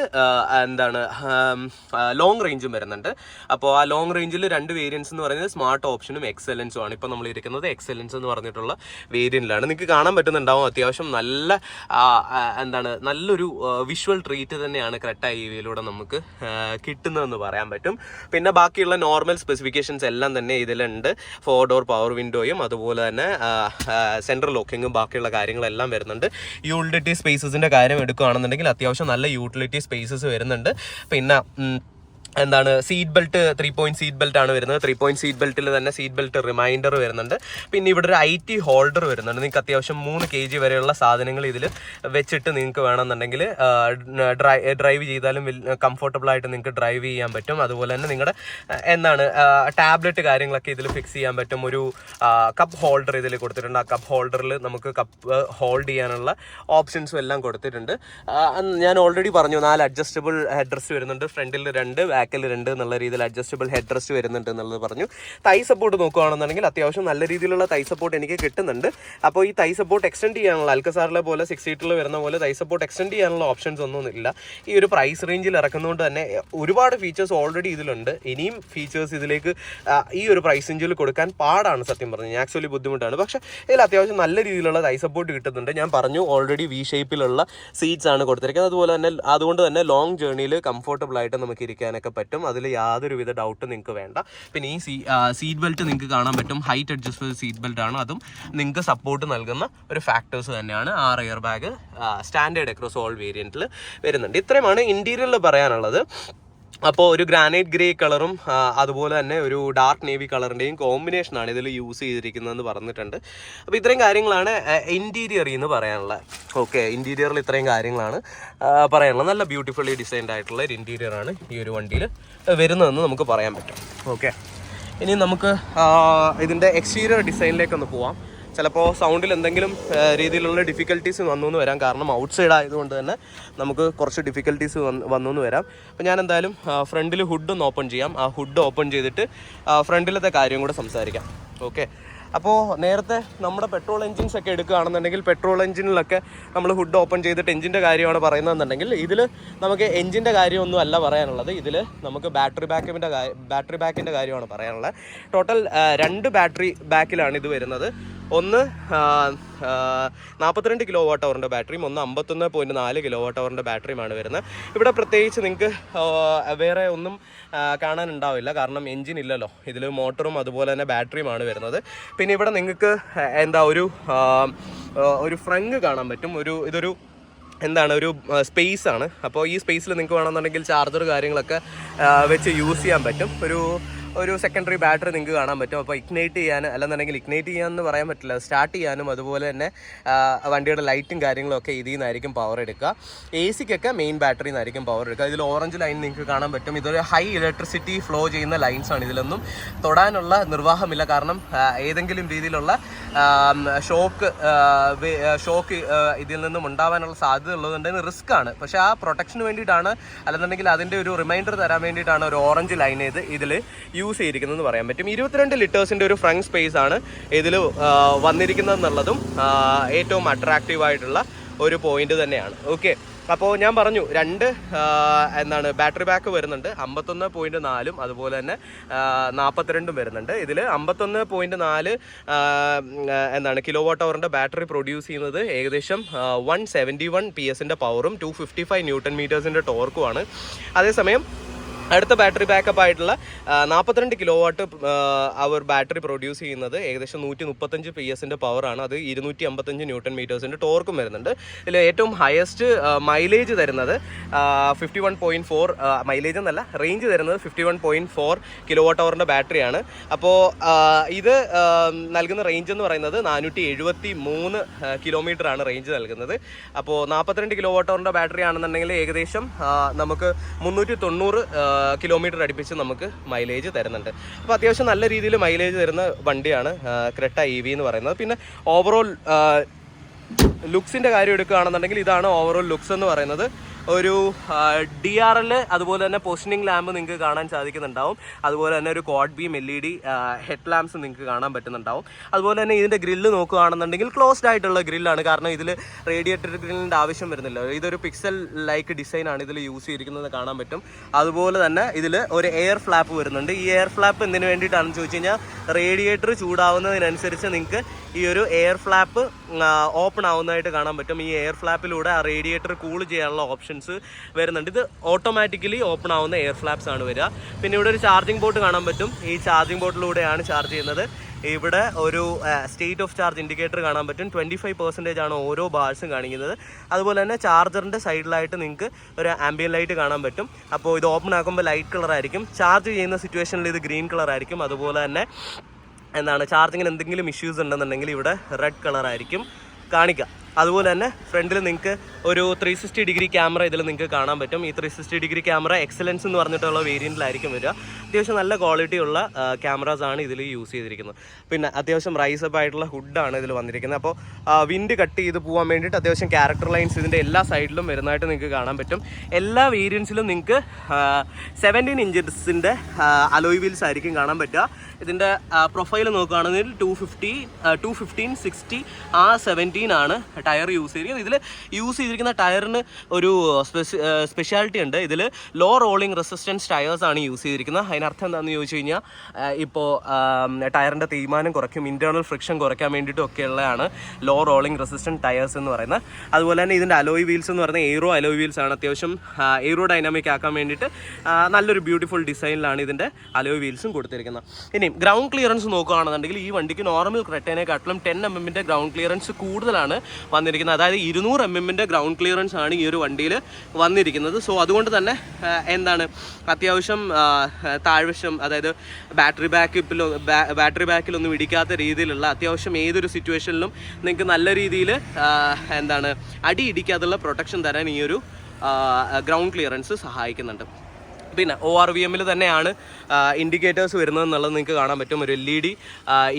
ലോങ് റേഞ്ചും വരുന്നുണ്ട്. അപ്പോൾ ആ ലോങ് റേഞ്ചിൽ 2 വേരിയൻസ് എന്ന് പറയുന്നത് സ്മാർട്ട് ഓപ്ഷനും എക്സലൻസും ആണ്. ഇപ്പോൾ നമ്മൾ ഇരിക്കുന്നത് എക്സലൻസ് എന്ന് പറഞ്ഞിട്ടുള്ള വേരിയൻറ്റിലാണ്. നിങ്ങൾക്ക് കാണാൻ പറ്റുന്നുണ്ടാവും അത്യാവശ്യം നല്ലൊരു വിഷ്വൽ ട്രീറ്റ് തന്നെയാണ് ക്രെറ്റ EV-യിലൂടെ നമുക്ക് കിട്ടുന്നതെന്ന് പറയാൻ പറ്റും. പിന്നെ ബാക്കിയുള്ള നോർമൽ സ്പെസിഫിക്കേഷൻസ് എല്ലാം തന്നെ ഇതിലുണ്ട്. 4 ഡോർ പവർ വിൻഡോയും അതുപോലെ തന്നെ സെൻട്രൽ ലോക്കിങ്ങും ബാക്കിയുള്ള കാര്യങ്ങളെല്ലാം വരുന്നുണ്ട്. യൂട്ടിലിറ്റി സ്പേസസിൻ്റെ കാര്യം എടുക്കുകയാണെന്നുണ്ടെങ്കിൽ അത്യാവശ്യം നല്ല യൂട്ടിലിറ്റി സ്പേസസ് വരുന്നുണ്ട്. പിന്നെ seat belt 3 point seat belt ആണ് വരുന്നത്. 3 പോയിന്റ് സീറ്റ് ബെൽറ്റിൽ തന്നെ സീറ്റ് ബെൽറ്റ് റിമൈൻഡർ വരുന്നുണ്ട്. പിന്നെ ഇവിടെ ഒരു IT ഹോൾഡർ വരുന്നുണ്ട്. നിങ്ങൾക്ക് അത്യാവശ്യം 3 kg വരെയുള്ള സാധനങ്ങൾ ഇതിൽ വെച്ചിട്ട് നിങ്ങൾക്ക് വേണമെന്നുണ്ടെങ്കിൽ ഡ്രൈവ് ചെയ്താലും കംഫർട്ടബിൾ ആയിട്ട് നിങ്ങൾക്ക് ഡ്രൈവ് ചെയ്യാൻ പറ്റും. അതുപോലെ തന്നെ നിങ്ങളുടെ ടാബ്ലറ്റ് കാര്യങ്ങളൊക്കെ ഇതിൽ ഫിക്സ് ചെയ്യാൻ പറ്റും. ഒരു കപ്പ് ഹോൾഡർ ഇതിൽ കൊടുത്തിട്ടുണ്ട്. ആ കപ്പ് ഹോൾഡറിൽ നമുക്ക് കപ്പ് ഹോൾഡ് ചെയ്യാനുള്ള ഓപ്ഷൻസും എല്ലാം കൊടുത്തിട്ടുണ്ട്. ഞാൻ ഓൾറെഡി പറഞ്ഞു 4 അഡ്ജസ്റ്റബിൾ ഹെഡ് റെസ്റ്റ് വരുന്നുണ്ട്. ഫ്രണ്ടിൽ 2 ബാക്കിൽ 2 എന്നുള്ള രീതിയിൽ അഡ്ജസ്റ്റബിൾ ഹെഡ് റെസ്റ്റ് വരുന്നുണ്ട് എന്നുള്ളത് പറഞ്ഞു. തൈ സപ്പോർട്ട് നോക്കുകയാണെന്നുണ്ടെങ്കിൽ അത്യാവശ്യം നല്ല രീതിയിലുള്ള തൈ സപ്പോർട്ട് എനിക്ക് കിട്ടുന്നുണ്ട്. അപ്പോൾ ഈ തൈ സപ്പോർട്ട് എക്സ്റ്റെൻഡ് ചെയ്യാനുള്ള അൽക്കസാറിലെ പോലെ 6 സീറ്റിൽ വരുന്ന പോലെ തൈ സപ്പോർട്ട് എക്സ്റ്റെൻഡ് ചെയ്യാനുള്ള ഓപ്ഷൻസ് ഒന്നും ഇല്ല. ഈ ഒരു പ്രൈസ് റേഞ്ചിൽ ഇറക്കുന്നതുകൊണ്ട് തന്നെ ഒരുപാട് ഫീച്ചേഴ്സ് ഓൾറെഡി ഇതിലുണ്ട്. ഇനിയും ഫീച്ചേഴ്സ് ഇതിലേക്ക് ഈ ഒരു പ്രൈസ് റേഞ്ചിൽ കൊടുക്കാൻ പാടാണ് സത്യം പറഞ്ഞു. ആക്ച്വലി ബുദ്ധിമുട്ടാണ്. പക്ഷേ ഇതിൽ അത്യാവശ്യം നല്ല രീതിയിലുള്ള തൈ സപ്പോർട്ട് കിട്ടുന്നുണ്ട്. ഞാൻ പറഞ്ഞു ഓൾറെഡി V ഷേപ്പിലുള്ള സീറ്റ്സ് ആണ് കൊടുത്തിരിക്കുന്നത്. അതുകൊണ്ട് തന്നെ ലോങ് ജേർണിയിൽ കംഫർട്ടബിൾ ആയിട്ട് നമുക്ക് ഇരിക്കാനൊക്കെ പറ്റും. അതിൽ യാതൊരുവിധ ഡൗട്ടും നിങ്ങൾക്ക് വേണ്ട. പിന്നെ ഈ സീറ്റ് ബെൽറ്റ് നിങ്ങൾക്ക് കാണാൻ പറ്റും. ഹൈറ്റ് അഡ്ജസ്റ്റബിൾ സീറ്റ് ബെൽറ്റ് ആണ്. അതും നിങ്ങൾക്ക് സപ്പോർട്ട് നൽകുന്ന ഒരു ഫാക്ടേഴ്സ് തന്നെയാണ്. 6 airbag standard across all വേരിയൻറ്റിൽ വരുന്നുണ്ട്. ഇത്രയുമാണ് ഇന്റീരിയറിൽ പറയാനുള്ളത്. അപ്പോൾ ഒരു ഗ്രാനൈറ്റ് ഗ്രേ കളറും അതുപോലെ തന്നെ ഒരു ഡാർക്ക് നേവി കളറിൻ്റെയും കോമ്പിനേഷനാണ് ഇതിൽ യൂസ് ചെയ്തിരിക്കുന്നതെന്ന് പറഞ്ഞിട്ടുണ്ട്. അപ്പോൾ ഇത്രയും കാര്യങ്ങളാണ് ഇൻറ്റീരിയറിൽ നിന്ന് പറയാനുള്ളത്. ഓക്കെ, ഇൻറ്റീരിയറിൽ ഇത്രയും കാര്യങ്ങളാണ് പറയാനുള്ളത്. നല്ല ബ്യൂട്ടിഫുള്ളി ഡിസൈൻഡ് ആയിട്ടുള്ള ഒരു ഇൻറ്റീരിയറാണ് ഈ ഒരു വണ്ടിയിൽ വരുന്നതെന്ന് നമുക്ക് പറയാൻ പറ്റും. ഓക്കെ, ഇനി നമുക്ക് ഇതിൻ്റെ എക്സ്റ്റീരിയർ ഡിസൈനിലേക്കൊന്ന് പോവാം. ചിലപ്പോൾ സൗണ്ടിൽ എന്തെങ്കിലും രീതിയിലുള്ള ഡിഫിക്കൽട്ടീസ് വന്നു എന്ന് വരാം, കാരണം ഔട്ട് സൈഡ് ആയതുകൊണ്ട് തന്നെ നമുക്ക് കുറച്ച് ഡിഫിക്കൽട്ടീസ് വന്നു എന്ന് വരാം. അപ്പോൾ ഞാൻ എന്തായാലും ഫ്രണ്ടിൽ ഹുഡ് ഒന്ന് ഓപ്പൺ ചെയ്യാം. ആ ഹുഡ് ഓപ്പൺ ചെയ്തിട്ട് ഫ്രണ്ടിലത്തെ കാര്യം കൂടെ സംസാരിക്കാം. ഓക്കെ, അപ്പോൾ നേരത്തെ നമ്മുടെ പെട്രോൾ എൻജിൻസ് ഒക്കെ എടുക്കുകയാണെന്നുണ്ടെങ്കിൽ പെട്രോൾ എൻജിനിലൊക്കെ നമ്മൾ ഹുഡ് ഓപ്പൺ ചെയ്തിട്ട് എഞ്ചിൻ്റെ കാര്യമാണ് പറയുന്നതെന്നുണ്ടെങ്കിൽ ഇതിൽ നമുക്ക് എഞ്ചിൻ്റെ കാര്യമൊന്നും അല്ല പറയാനുള്ളത്. ഇതിൽ നമുക്ക് ബാറ്ററി ബാക്കിൻ്റെ കാര്യമാണ് പറയാനുള്ളത്. ടോട്ടൽ 2 ബാറ്ററി ബാക്കിലാണ് ഇത് വരുന്നത്. ഒന്ന് 42 kWh ബാറ്ററിയും ഒന്ന് 51.4 kWh ബാറ്ററിയുമാണ് വരുന്നത്. ഇവിടെ പ്രത്യേകിച്ച് നിങ്ങൾക്ക് വേറെ ഒന്നും കാണാനുണ്ടാവില്ല, കാരണം എൻജിൻ ഇല്ലല്ലോ. ഇതിൽ മോട്ടറും അതുപോലെ തന്നെ ബാറ്ററിയുമാണ് വരുന്നത്. പിന്നെ ഇവിടെ നിങ്ങൾക്ക് ഒരു ഫ്രങ്ക് കാണാൻ പറ്റും. ഇതൊരു ഒരു സ്പേസ് ആണ്. അപ്പോൾ ഈ സ്പേസിൽ നിങ്ങൾക്ക് വേണമെന്നുണ്ടെങ്കിൽ ചാർജർ കാര്യങ്ങളൊക്കെ വെച്ച് യൂസ് ചെയ്യാൻ പറ്റും. ഒരു സെക്കൻഡറി ബാറ്ററി നിങ്ങൾക്ക് കാണാൻ പറ്റും. അപ്പോൾ ഇഗ്നൈറ്റ് ചെയ്യാൻ അല്ലെന്നുണ്ടെങ്കിൽ ഇഗ്നൈറ്റ് ചെയ്യാമെന്ന് പറയാൻ പറ്റില്ല, സ്റ്റാർട്ട് ചെയ്യാനും അതുപോലെ തന്നെ വണ്ടിയുടെ ലൈറ്റും കാര്യങ്ങളും ഒക്കെ ഇതിൽ നിന്നായിരിക്കും പവർ എടുക്കുക. AC-ക്കൊക്കെ മെയിൻ ബാറ്ററിയിൽ നിന്നായിരിക്കും പവർ എടുക്കുക. ഇതിൽ ഓറഞ്ച് ലൈൻ നിങ്ങൾക്ക് കാണാൻ പറ്റും. ഇതൊരു ഹൈ ഇലക്ട്രിസിറ്റി ഫ്ലോ ചെയ്യുന്ന ലൈൻസാണ്. ഇതിലൊന്നും തൊടാനുള്ള നിർവാഹമില്ല, കാരണം ഏതെങ്കിലും രീതിയിലുള്ള ഷോക്ക് ഇതിൽ നിന്നും ഉണ്ടാവാനുള്ള സാധ്യത ഉള്ളതുകൊണ്ട് റിസ്ക് ആണ്. പക്ഷേ ആ പ്രൊട്ടക്ഷന് വേണ്ടിയിട്ടാണ്, അല്ലെന്നുണ്ടെങ്കിൽ അതിൻ്റെ ഒരു റിമൈൻഡർ തരാൻ വേണ്ടിയിട്ടാണ് ഒരു ഓറഞ്ച് ലൈൻ ഇതിൽ യൂസ് ചെയ്തിരിക്കുന്നതെന്ന് പറയാൻ പറ്റും. 22 ലിറ്റേഴ്സിൻ്റെ ഒരു ഫ്രണ്ട് സ്പേസ് ആണ് ഇതിൽ വന്നിരിക്കുന്നതെന്നുള്ളതും ഏറ്റവും അട്രാക്റ്റീവ് ആയിട്ടുള്ള ഒരു പോയിന്റ് തന്നെയാണ്. ഓക്കെ, അപ്പോൾ ഞാൻ പറഞ്ഞു 2 ബാറ്ററി ബാക്ക് വരുന്നുണ്ട്. 51.4 അതുപോലെ തന്നെ 42 വരുന്നുണ്ട്. ഇതിൽ 51.4 kWh ബാറ്ററി പ്രൊഡ്യൂസ് ചെയ്യുന്നത് ഏകദേശം 171 PS പവറും 255 Nm ടോർക്കുമാണ്. അതേസമയം അടുത്ത ബാറ്ററി ബാക്കപ്പ് ആയിട്ടുള്ള 42 kWh ബാറ്ററി പ്രൊഡ്യൂസ് ചെയ്യുന്നത് ഏകദേശം 135 PS പവറാണ്. അത് 255 Nm ടോർക്കും വരുന്നുണ്ട്. ഇതിൽ ഏറ്റവും ഹയസ്റ്റ് മൈലേജ് തരുന്നത് 51.4 മൈലേജ് എന്നല്ല, റേഞ്ച് തരുന്നത് 51.4 kWh ബാറ്ററിയാണ്. അപ്പോൾ ഇത് നൽകുന്ന റേഞ്ച് എന്ന് പറയുന്നത് 473 km റേഞ്ച് നൽകുന്നത്. അപ്പോൾ 42 kWh ബാറ്ററി ആണെന്നുണ്ടെങ്കിൽ ഏകദേശം നമുക്ക് 390 കിലോമീറ്റർ അടുപ്പിച്ച് നമുക്ക് മൈലേജ് തരുന്നുണ്ട്. അപ്പോൾ അത്യാവശ്യം നല്ല രീതിയിൽ മൈലേജ് തരുന്ന വണ്ടിയാണ് ക്രെട്ട EV എന്ന് പറയുന്നത്. പിന്നെ ഓവറോൾ ലുക്സിൻ്റെ കാര്യം എടുക്കുകയാണെന്നുണ്ടെങ്കിൽ ഇതാണ് ഓവറോൾ ലുക്സ് എന്ന് പറയുന്നത്. ഒരു DRL അതുപോലെ തന്നെ പൊസിഷനിങ് ലാമ്പ് നിങ്ങൾക്ക് കാണാൻ സാധിക്കുന്നുണ്ടാവും. അതുപോലെ തന്നെ ഒരു quad beam LED head lamps നിങ്ങൾക്ക് കാണാൻ പറ്റുന്നുണ്ടാവും. അതുപോലെ തന്നെ ഇതിൻ്റെ ഗ്രില്ല് നോക്കുകയാണെന്നുണ്ടെങ്കിൽ ക്ലോസ്ഡ് ആയിട്ടുള്ള ഗ്രില്ലാണ്, കാരണം ഇതിൽ റേഡിയേറ്റർ ഗ്രില്ലിൻ്റെ ആവശ്യം വരുന്നില്ല. ഇതൊരു പിക്സൽ ലൈക്ക് ഡിസൈനാണ് ഇതിൽ യൂസ് ചെയ്തിരിക്കുന്നത് കാണാൻ പറ്റും. അതുപോലെ തന്നെ ഇതിൽ ഒരു എയർ ഫ്ലാപ്പ് വരുന്നുണ്ട്. ഈ എയർ ഫ്ലാപ്പ് എന്തിനു വേണ്ടിയിട്ടാണെന്ന് ചോദിച്ചു കഴിഞ്ഞാൽ റേഡിയേറ്റർ ചൂടാവുന്നതിനനുസരിച്ച് നിങ്ങൾക്ക് ഈ ഒരു എയർ ഫ്ലാപ്പ് ഓപ്പൺ ആവുന്നതായിട്ട് കാണാൻ പറ്റും. ഈ എയർ ഫ്ലാപ്പിലൂടെ ആ റേഡിയേറ്റർ കൂൾ ചെയ്യാനുള്ള ഓപ്ഷൻസ് വരുന്നുണ്ട്. ഇത് ഓട്ടോമാറ്റിക്കലി ഓപ്പൺ ആവുന്ന എയർ ഫ്ലാപ്സ് ആണ് വരിക. പിന്നെ ഇവിടെ ഒരു ചാർജിങ് പോർട്ട് കാണാൻ പറ്റും. ഈ ചാർജിങ് പോർട്ടിലൂടെയാണ് ചാർജ് ചെയ്യുന്നത്. ഇവിടെ ഒരു സ്റ്റേറ്റ് ഓഫ് ചാർജ് ഇൻഡിക്കേറ്റർ കാണാൻ പറ്റും. 25% ആണ് ഓരോ ബാർസും കാണിക്കുന്നത്. അതുപോലെ തന്നെ ചാർജറിൻ്റെ സൈഡിലായിട്ട് നിങ്ങൾക്ക് ഒരു ആംബിയൻ ലൈറ്റ് കാണാൻ പറ്റും. അപ്പോൾ ഇത് ഓപ്പൺ ആക്കുമ്പോൾ ലൈറ്റ് കളർ ആയിരിക്കും, ചാർജ് ചെയ്യുന്ന സിറ്റുവേഷനിൽ ഇത് ഗ്രീൻ കളർ ആയിരിക്കും. അതുപോലെ തന്നെ ചാർജിങ്ങിന് എന്തെങ്കിലും ഇഷ്യൂസ് ഉണ്ടെന്നുണ്ടെങ്കിൽ ഇവിടെ റെഡ് കളർ ആയിരിക്കും കാണിക്കുക. അതുപോലെ തന്നെ ഫ്രണ്ടിൽ നിങ്ങൾക്ക് ഒരു 360 ഡിഗ്രി ക്യാമറ ഇതിൽ നിങ്ങൾക്ക് കാണാൻ പറ്റും. ഈ 360 ഡിഗ്രി ക്യാമറ എക്സലൻസ് എന്ന് പറഞ്ഞിട്ടുള്ള വേരിയൻറ്റിലായിരിക്കും വരിക. അത്യാവശ്യം നല്ല ക്വാളിറ്റി ഉള്ള ക്യാമറാസാണ് ഇതിൽ യൂസ് ചെയ്തിരിക്കുന്നത്. പിന്നെ അത്യാവശ്യം റൈസപ്പ് ആയിട്ടുള്ള ഹുഡാണ് ഇതിൽ വന്നിരിക്കുന്നത്. അപ്പോൾ വിൻഡ് കട്ട് ചെയ്ത് പോകാൻ വേണ്ടിയിട്ട് അത്യാവശ്യം ക്യാരക്ടർ ലൈൻസ് ഇതിൻ്റെ എല്ലാ സൈഡിലും വരുന്നതായിട്ട് നിങ്ങൾക്ക് കാണാൻ പറ്റും. എല്ലാ വേരിയൻസിലും നിങ്ങൾക്ക് 17 ഇഞ്ചസിൻ്റെ അലോയ് വീൽസ് ആയിരിക്കും കാണാൻ പറ്റുക. ഇതിൻ്റെ പ്രൊഫൈൽ നോക്കുകയാണെങ്കിൽ 215 60 R17 ആണ് ടയർ യൂസ് ചെയ്തിരിക്കുന്നത്. ഇതിൽ യൂസ് ചെയ്തിരിക്കുന്ന ടയറിന് ഒരു സ്പെഷ്യാലിറ്റി ഉണ്ട്. ഇതിൽ ലോ റോളിംഗ് റെസിസ്റ്റൻസ് ടയേഴ്സ് ആണ് യൂസ് ചെയ്തിരിക്കുന്നത്. അതിനർത്ഥം എന്താണെന്ന് ചോദിച്ചു കഴിഞ്ഞാൽ ഇപ്പോൾ ടയറിൻ്റെ തേയ്മാനം കുറയ്ക്കും, ഇൻറ്റേർണൽ ഫ്രിക്ഷൻ കുറയ്ക്കാൻ വേണ്ടിയിട്ടും ഒക്കെയുള്ളതാണ് ലോ റോളിംഗ് റെസിസ്റ്റൻറ്റ് ടയേഴ്സ് എന്ന് പറയുന്നത്. അതുപോലെ തന്നെ ഇതിൻ്റെ അലോയ് വീൽസ് എന്ന് പറയുന്നത് എയ്റോ അലോയ് വീൽസ് ആണ്. അത്യാവശ്യം എയ്റോ ഡൈനാമിക് ആക്കാൻ വേണ്ടിയിട്ട് നല്ലൊരു ബ്യൂട്ടിഫുൾ ഡിസൈനിലാണ് ഇതിൻ്റെ അലോയ് വീൽസും കൊടുത്തിരിക്കുന്നത്. ഇനി ഗ്രൗണ്ട് ക്ലിയറൻസ് നോക്കുകയാണെന്നുണ്ടെങ്കിൽ ഈ വണ്ടിക്ക് നോർമൽ ക്രെറ്റേനെക്കാട്ടിലും 10 mm ഗ്രൗണ്ട് ക്ലിയറൻസ് കൂടുതലാണ് വന്നിരിക്കുന്നത്. അതായത് 200 mm ഗ്രൗണ്ട് ക്ലിയറൻസ് ആണ് ഈ ഒരു വണ്ടിയിൽ വന്നിരിക്കുന്നത്. സോ അതുകൊണ്ട് തന്നെ അത്യാവശ്യം താഴ്വശം, അതായത് ബാറ്ററി ബാക്കിലൊന്നും ഇടിക്കാത്ത രീതിയിലുള്ള അത്യാവശ്യം ഏതൊരു സിറ്റുവേഷനിലും നിങ്ങൾക്ക് നല്ല രീതിയിൽ അടി ഇടിക്കാതുള്ള പ്രൊട്ടക്ഷൻ തരാൻ ഈ ഒരു ഗ്രൗണ്ട് ക്ലിയറൻസ് സഹായിക്കുന്നുണ്ട്. പിന്നെ ORVMൽ തന്നെയാണ് ഇൻഡിക്കേറ്റേഴ്സ് വരുന്നത് എന്നുള്ളത് നിങ്ങൾക്ക് കാണാൻ പറ്റും. ഒരു LED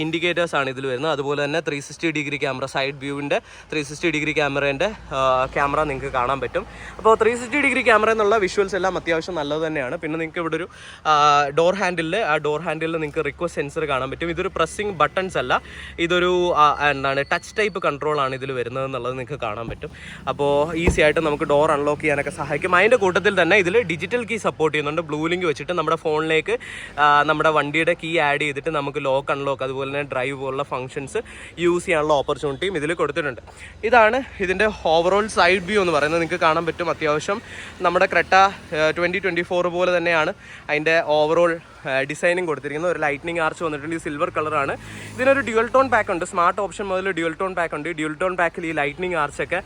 ഇൻഡിക്കേറ്റേഴ്സ് ആണ് ഇതിൽ വരുന്നത്. അതുപോലെ തന്നെ 360 ഡിഗ്രി ക്യാമറ, സൈഡ് വ്യൂവിൻ്റെ 360 ഡിഗ്രി ക്യാമറ നിങ്ങൾക്ക് കാണാൻ പറ്റും. അപ്പോൾ 360 ഡിഗ്രി ക്യാമറ എന്നുള്ള വിഷ്വൽസ് എല്ലാം അത്യാവശ്യം നല്ലത് തന്നെയാണ്. പിന്നെ നിങ്ങൾക്ക് ഇവിടെ ഒരു ഡോർ ഹാൻഡിലിൽ നിങ്ങൾക്ക് റിക്വസ്റ്റ് സെൻസർ കാണാൻ പറ്റും. ഇതൊരു പ്രസ്സിങ് ബട്ടൺസ് അല്ല, ഇതൊരു ടച്ച് ടൈപ്പ് കൺട്രോളാണ് ഇതിൽ വരുന്നത് എന്നുള്ളത് നിങ്ങൾക്ക് കാണാൻ പറ്റും. അപ്പോൾ ഈസി ആയിട്ട് നമുക്ക് ഡോർ അൺലോക്ക് ചെയ്യാനൊക്കെ സഹായിക്കും. അതിൻ്റെ കൂട്ടത്തിൽ തന്നെ ഇതിൽ ഡിജിറ്റൽ കീ സപ്പോർട്ട് ചെയ്യുന്നുണ്ട്. ബ്ലൂ ലിങ്ക് വെച്ചിട്ട് നമ്മുടെ ഫോണിലേക്ക് നമ്മുടെ വണ്ടിയുടെ കീ ആഡ് ചെയ്തിട്ട് നമുക്ക് ലോക്ക് അൺലോക്ക് അതുപോലെ തന്നെ ഡ്രൈവ് പോലുള്ള ഫംഗ്ഷൻസ് യൂസ് ചെയ്യാനുള്ള ഓപ്പർച്യൂണിറ്റിയും ഇതിൽ കൊടുത്തിട്ടുണ്ട്. ഇതാണ് ഇതിൻ്റെ ഓവറോൾ സൈഡ് വ്യൂ എന്ന് പറയുന്നത്. നിങ്ങൾക്ക് കാണാൻ പറ്റും അത്യാവശ്യം നമ്മുടെ ക്രെട്ട 2024 പോലെ തന്നെയാണ് അതിൻ്റെ ഓവറോൾ ഡിസൈനിങ് കൊടുത്തിരിക്കുന്നത്. ഒരു ലൈറ്റ്നിങ് ആർച്ച് വന്നിട്ടുണ്ട്, ഈ സിൽവർ കളറാണ്. ഇതിനൊരു ഡ്യുവൽ ടോൺ പാക്ക് ഉണ്ട്, സ്മാർട്ട് ഓപ്ഷൻ മുതൽ ഡ്യുവൽ ടോൺ പാക്ക് ഉണ്ട്. ഡ്യുവൽ ടോൺ പാക്കിൽ ഈ ലൈറ്റ്നിങ് ആർച്ചൊക്കെ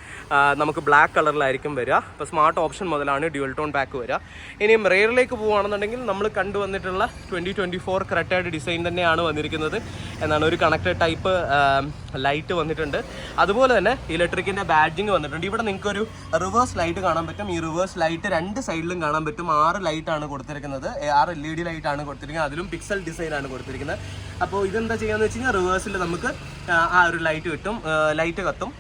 നമുക്ക് ബ്ലാക്ക് കളറിലായിരിക്കും വരിക. അപ്പോൾ സ്മാർട്ട് ഓപ്ഷൻ മുതലാണ് ഡ്യുവൽ ടോൺ പാക്ക് വരിക. ഇനിയും റെയറിലേക്ക് പോവുകയാണെന്നുണ്ടെങ്കിൽ നമ്മൾ കണ്ടുവന്നിട്ടുള്ള 2024 ക്രെറ്റയുടെ ഡിസൈൻ തന്നെയാണ് വന്നിരിക്കുന്നത്. എന്നാണ് ഒരു കണക്റ്റഡ് ടൈപ്പ് ലൈറ്റ് വന്നിട്ടുണ്ട്. അതുപോലെ തന്നെ ഇലക്ട്രിക്കിൻ്റെ ബാഡ്ജിങ് വന്നിട്ടുണ്ട്. ഇവിടെ നിങ്ങൾക്കൊരു റിവേഴ്സ് ലൈറ്റ് കാണാൻ പറ്റും. ഈ റിവേഴ്സ് ലൈറ്റ് രണ്ട് സൈഡിലും കാണാൻ പറ്റും. 6 ലൈറ്റാണ് കൊടുത്തിരിക്കുന്നത്, 6 LED ലൈറ്റാണ് കൊടുത്തിരിക്കുന്നത്. അതിലും പിക്സൽ ഡിസൈനാണ് കൊടുത്തിരിക്കുന്നത്. അപ്പോൾ ഇതെന്താ ചെയ്യാന്ന് വെച്ച് കഴിഞ്ഞാൽ റിവേഴ്സിൽ നമുക്ക് ആ ഒരു ലൈറ്റ് കത്തും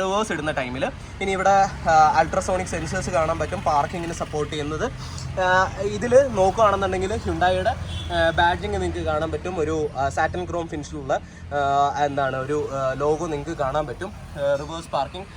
റിവേഴ്സ് ഇടുന്ന ടൈമിൽ. ഇനി ഇവിടെ അൾട്രാസോണിക് സെൻസേഴ്സ് കാണാൻ പറ്റും, പാർക്കിങ്ങിന് സപ്പോർട്ട് ചെയ്യുന്നത്. ഇതിൽ നോക്കുകയാണെന്നുണ്ടെങ്കിൽ ഹ്യുണ്ടായിയുടെ ബാഡ്ജിങ് നിങ്ങൾക്ക് കാണാൻ പറ്റും. ഒരു സാറ്റൻ ക്രോം ഫിനിഷിലുള്ള ഒരു ലോഗോ നിങ്ങൾക്ക് കാണാൻ പറ്റും. റിവേഴ്സ് പാർക്കിംഗ്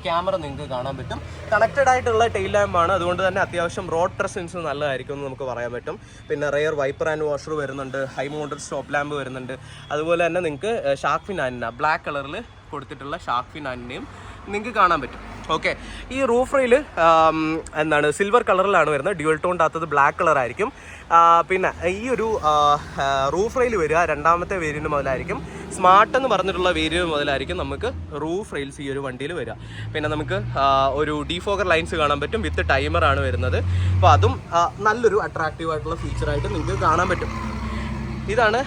ക്യാമറ നിങ്ങൾക്ക് കാണാൻ പറ്റും. കണക്റ്റഡ് ആയിട്ടുള്ള ടെയിൽ ലാമ്പാണ്, അതുകൊണ്ട് തന്നെ അത്യാവശ്യം റോഡ് പ്രസൻസ് നല്ലതായിരിക്കും എന്ന് നമുക്ക് പറയാൻ പറ്റും. പിന്നെ റെയർ വൈപ്പർ ആൻഡ് വാഷർ വരുന്നുണ്ട്, ഹൈ മൗണ്ടഡ് സ്റ്റോപ്പ് ലാമ്പ് വരുന്നുണ്ട്. അതുപോലെ തന്നെ നിങ്ങൾക്ക് ഷാർക്ക് ഫിൻ ആൻറ്റിന ബ്ലാക്ക് കളറിൽ കൊടുത്തിട്ടുള്ള ഷാർക്ക് ഫിൻ ആൻറ്റിനയും നിങ്ങൾക്ക് കാണാൻ പറ്റും. ഓക്കെ, ഈ റൂഫ് റെയിൽ സിൽവർ കളറിലാണ് വരുന്നത്. ഡ്യുവൽ ടോണിൻ്റെ ബ്ലാക്ക് കളറായിരിക്കും. പിന്നെ ഈ ഒരു റൂഫ് റെയിൽ വരിക രണ്ടാമത്തെ വേരിയൻറ്റ് മുതലായിരിക്കും. സ്മാർട്ട് എന്ന് പറഞ്ഞിട്ടുള്ള വേരിയൻറ്റ് മുതലായിരിക്കും നമുക്ക് റൂഫ് റെയിൽസ് ഈ ഒരു വണ്ടിയിൽ വരിക. പിന്നെ നമുക്ക് ഒരു ഡിഫോക്കർ ലൈൻസ് കാണാൻ പറ്റും, വിത്ത് ടൈമറാണ് വരുന്നത്. അപ്പോൾ അതും നല്ലൊരു അട്രാക്റ്റീവായിട്ടുള്ള ഫീച്ചറായിട്ട് നിങ്ങൾക്ക് കാണാൻ പറ്റും. ഇതാണ്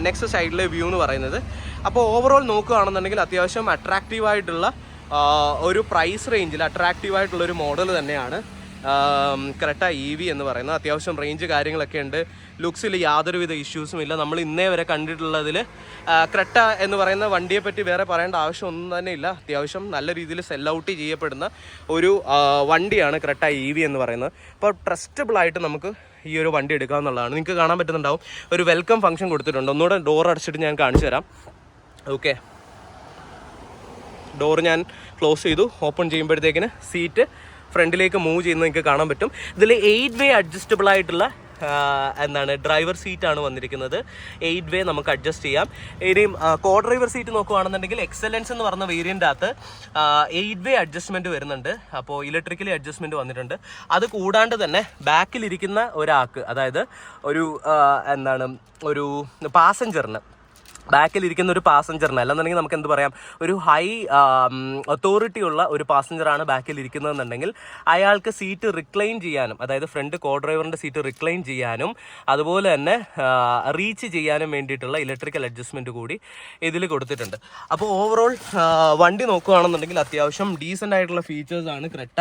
നെക്സ്റ്റ് സൈഡിലെ വ്യൂ എന്ന് പറയുന്നത്. അപ്പോൾ ഓവറോൾ നോക്കുകയാണെന്നുണ്ടെങ്കിൽ അത്യാവശ്യം അട്രാക്റ്റീവായിട്ടുള്ള ഒരു പ്രൈസ് റേഞ്ചിൽ അട്രാക്റ്റീവായിട്ടുള്ളൊരു മോഡൽ തന്നെയാണ് ക്രെട്ട EV എന്ന് പറയുന്നത്. അത്യാവശ്യം റേഞ്ച് കാര്യങ്ങളൊക്കെ ഉണ്ട്. ലുക്സിൽ യാതൊരുവിധ ഇഷ്യൂസും ഇല്ല. നമ്മൾ ഇന്നേ വരെ കണ്ടിട്ടുള്ളതിൽ ക്രെട്ട എന്ന് പറയുന്ന വണ്ടിയെപ്പറ്റി വേറെ പറയേണ്ട ആവശ്യം ഒന്നും തന്നെ ഇല്ല. അത്യാവശ്യം നല്ല രീതിയിൽ സെൽ ഔട്ട് ചെയ്യപ്പെടുന്ന ഒരു വണ്ടിയാണ് ക്രെട്ട EV എന്ന് പറയുന്നത്. അപ്പോൾ ട്രസ്റ്റബിളായിട്ട് നമുക്ക് ഈ ഒരു വണ്ടി എടുക്കാമെന്നുള്ളതാണ്. നിങ്ങൾക്ക് കാണാൻ പറ്റുന്നുണ്ടാവും ഒരു വെൽക്കം ഫംഗ്ഷൻ കൊടുത്തിട്ടുണ്ട്. ഒന്നുകൂടെ ഡോർ അടച്ചിട്ട് ഞാൻ കാണിച്ചു തരാം. ഓക്കെ, ഡോർ ഞാൻ ക്ലോസ് ചെയ്തു. ഓപ്പൺ ചെയ്യുമ്പോഴത്തേക്കിന് സീറ്റ് ഫ്രണ്ടിലേക്ക് മൂവ് ചെയ്യുന്നത് നിങ്ങൾക്ക് കാണാൻ പറ്റും. ഇതിൽ 8 വേ അഡ്ജസ്റ്റബിൾ ആയിട്ടുള്ള ഡ്രൈവർ സീറ്റാണ് വന്നിരിക്കുന്നത്. 8 വേ നമുക്ക് അഡ്ജസ്റ്റ് ചെയ്യാം. ഇനിയും കോ ഡ്രൈവർ സീറ്റ് നോക്കുകയാണെന്നുണ്ടെങ്കിൽ എക്സലൻസ് എന്ന് പറഞ്ഞ വേരിയൻ്റ് അകത്ത് 8 വേ അഡ്ജസ്റ്റ്മെൻറ്റ് വരുന്നുണ്ട്. അപ്പോൾ ഇലക്ട്രിക്കലി അഡ്ജസ്റ്റ്മെൻറ്റ് വന്നിട്ടുണ്ട്. അത് കൂടാണ്ട് തന്നെ ബാക്കിലിരിക്കുന്ന ഒരാൾക്ക്, അതായത് ഒരു പാസഞ്ചറിന്, ബാക്കിലിരിക്കുന്ന ഒരു പാസഞ്ചറിന്, അല്ലെന്നുണ്ടെങ്കിൽ നമുക്ക് എന്ത് പറയാം, ഒരു ഹൈ അതോറിറ്റി ഉള്ള ഒരു പാസഞ്ചറാണ് ബാക്കിലിരിക്കുന്നതെന്നുണ്ടെങ്കിൽ അയാൾക്ക് സീറ്റ് റിക്ലൈൻ ചെയ്യാനും, അതായത് ഫ്രണ്ട് കോ ഡ്രൈവറിൻ്റെ സീറ്റ് റിക്ലൈൻ ചെയ്യാനും അതുപോലെ തന്നെ റീച്ച് ചെയ്യാനും വേണ്ടിയിട്ടുള്ള ഇലക്ട്രിക്കൽ അഡ്ജസ്റ്റ്മെൻറ്റ് കൂടി ഇതിൽ കൊടുത്തിട്ടുണ്ട്. അപ്പോൾ ഓവറോൾ വണ്ടി നോക്കുകയാണെന്നുണ്ടെങ്കിൽ അത്യാവശ്യം ഡീസൻ്റ് ആയിട്ടുള്ള ഫീച്ചേഴ്സാണ് ക്രെട്ട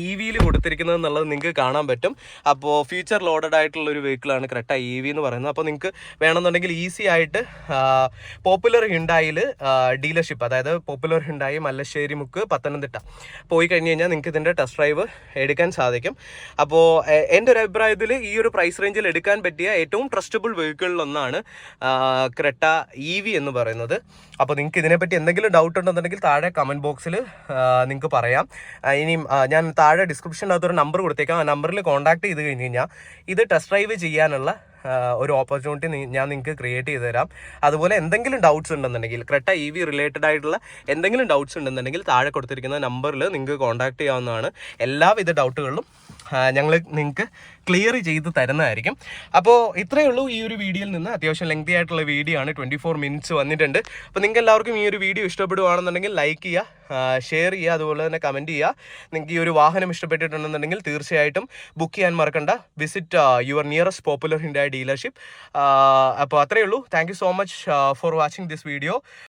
EVയിൽ കൊടുത്തിരിക്കുന്നത് എന്നുള്ളത് നിങ്ങൾക്ക് കാണാൻ പറ്റും. അപ്പോൾ ഫ്യൂച്ചർ ലോഡഡ് ആയിട്ടുള്ള ഒരു വെഹിക്കിളാണ് ക്രെട്ട EV എന്ന് പറയുന്നത്. അപ്പോൾ നിങ്ങൾക്ക് വേണമെന്നുണ്ടെങ്കിൽ ഈസി ആയിട്ട് പോപ്പുലർ ഹ്യുണ്ടായിൽ ഡീലർഷിപ്പ്, അതായത് പോപ്പുലർ ഹ്യുണ്ടായി മല്ലശ്ശേരി മുക്ക് പത്തനംതിട്ട പോയി കഴിഞ്ഞ് കഴിഞ്ഞാൽ നിങ്ങൾക്ക് ഇതിൻ്റെ ടെസ്റ്റ് ഡ്രൈവ് എടുക്കാൻ സാധിക്കും. അപ്പോൾ എൻ്റെ ഒരു അഭിപ്രായത്തിൽ ഈ ഒരു പ്രൈസ് റേഞ്ചിൽ എടുക്കാൻ പറ്റിയ ഏറ്റവും ട്രസ്റ്റബിൾ വെഹിക്കിളിലൊന്നാണ് ക്രെട്ട EV എന്ന് പറയുന്നത്. അപ്പോൾ നിങ്ങൾക്ക് ഇതിനെപ്പറ്റി എന്തെങ്കിലും ഡൗട്ട് ഉണ്ടെന്നുണ്ടെങ്കിൽ താഴെ കമൻറ്റ് ബോക്സിൽ നിങ്ങൾക്ക് പറയാം. ഇനിയും ഞാൻ താഴെ ഡിസ്ക്രിപ്ഷനകത്തൊരു നമ്പർ കൊടുത്തേക്കാം. ആ നമ്പറിൽ കോൺടാക്ട് ചെയ്ത് കഴിഞ്ഞ് കഴിഞ്ഞാൽ ഇത് ടെസ്റ്റ് ഡ്രൈവ് ചെയ്യാനുള്ള ഒരു ഓപ്പർച്യൂണിറ്റി ഞാൻ നിങ്ങൾക്ക് ക്രിയേറ്റ് ചെയ്ത് തരാം. അതുപോലെ എന്തെങ്കിലും ഡൗട്ട്സ് ഉണ്ടെന്നുണ്ടെങ്കിൽ ക്രെട്ട EV റിലേറ്റഡ് ആയിട്ടുള്ള എന്തെങ്കിലും ഡൗട്ട്സ് ഉണ്ടെന്നുണ്ടെങ്കിൽ താഴെ കൊടുത്തിരിക്കുന്ന നമ്പറിൽ നിങ്ങൾക്ക് കോൺടാക്ട് ചെയ്യാവുന്നതാണ്. എല്ലാവിധ ഡൗട്ടുകളിലും ഞങ്ങൾ നിങ്ങൾക്ക് ക്ലിയർ ചെയ്ത് തരുന്നതായിരിക്കും. അപ്പോൾ ഇത്രയേ ഉള്ളൂ ഈ ഒരു വീഡിയോയിൽ നിന്ന്. അത്യാവശ്യം ലെങ്തി ആയിട്ടുള്ള വീഡിയോ ആണ്, 24 മിനിറ്റ്സ് വന്നിട്ടുണ്ട്. അപ്പോൾ നിങ്ങൾക്ക് എല്ലാവർക്കും ഈ ഒരു വീഡിയോ ഇഷ്ടപ്പെടുകയാണെന്നുണ്ടെങ്കിൽ ലൈക്ക് ചെയ്യുക, ഷെയർ ചെയ്യുക, അതുപോലെ തന്നെ കമൻറ്റ് ചെയ്യുക. നിങ്ങൾക്ക് ഈ ഒരു വാഹനം ഇഷ്ടപ്പെട്ടിട്ടുണ്ടെന്നുണ്ടെങ്കിൽ തീർച്ചയായിട്ടും ബുക്ക് ചെയ്യാൻ മറക്കണ്ട. Visit your nearest popular Hyundai dealership. അപ്പോൾ അത്രയേ ഉള്ളൂ. Thank you so much for watching this video.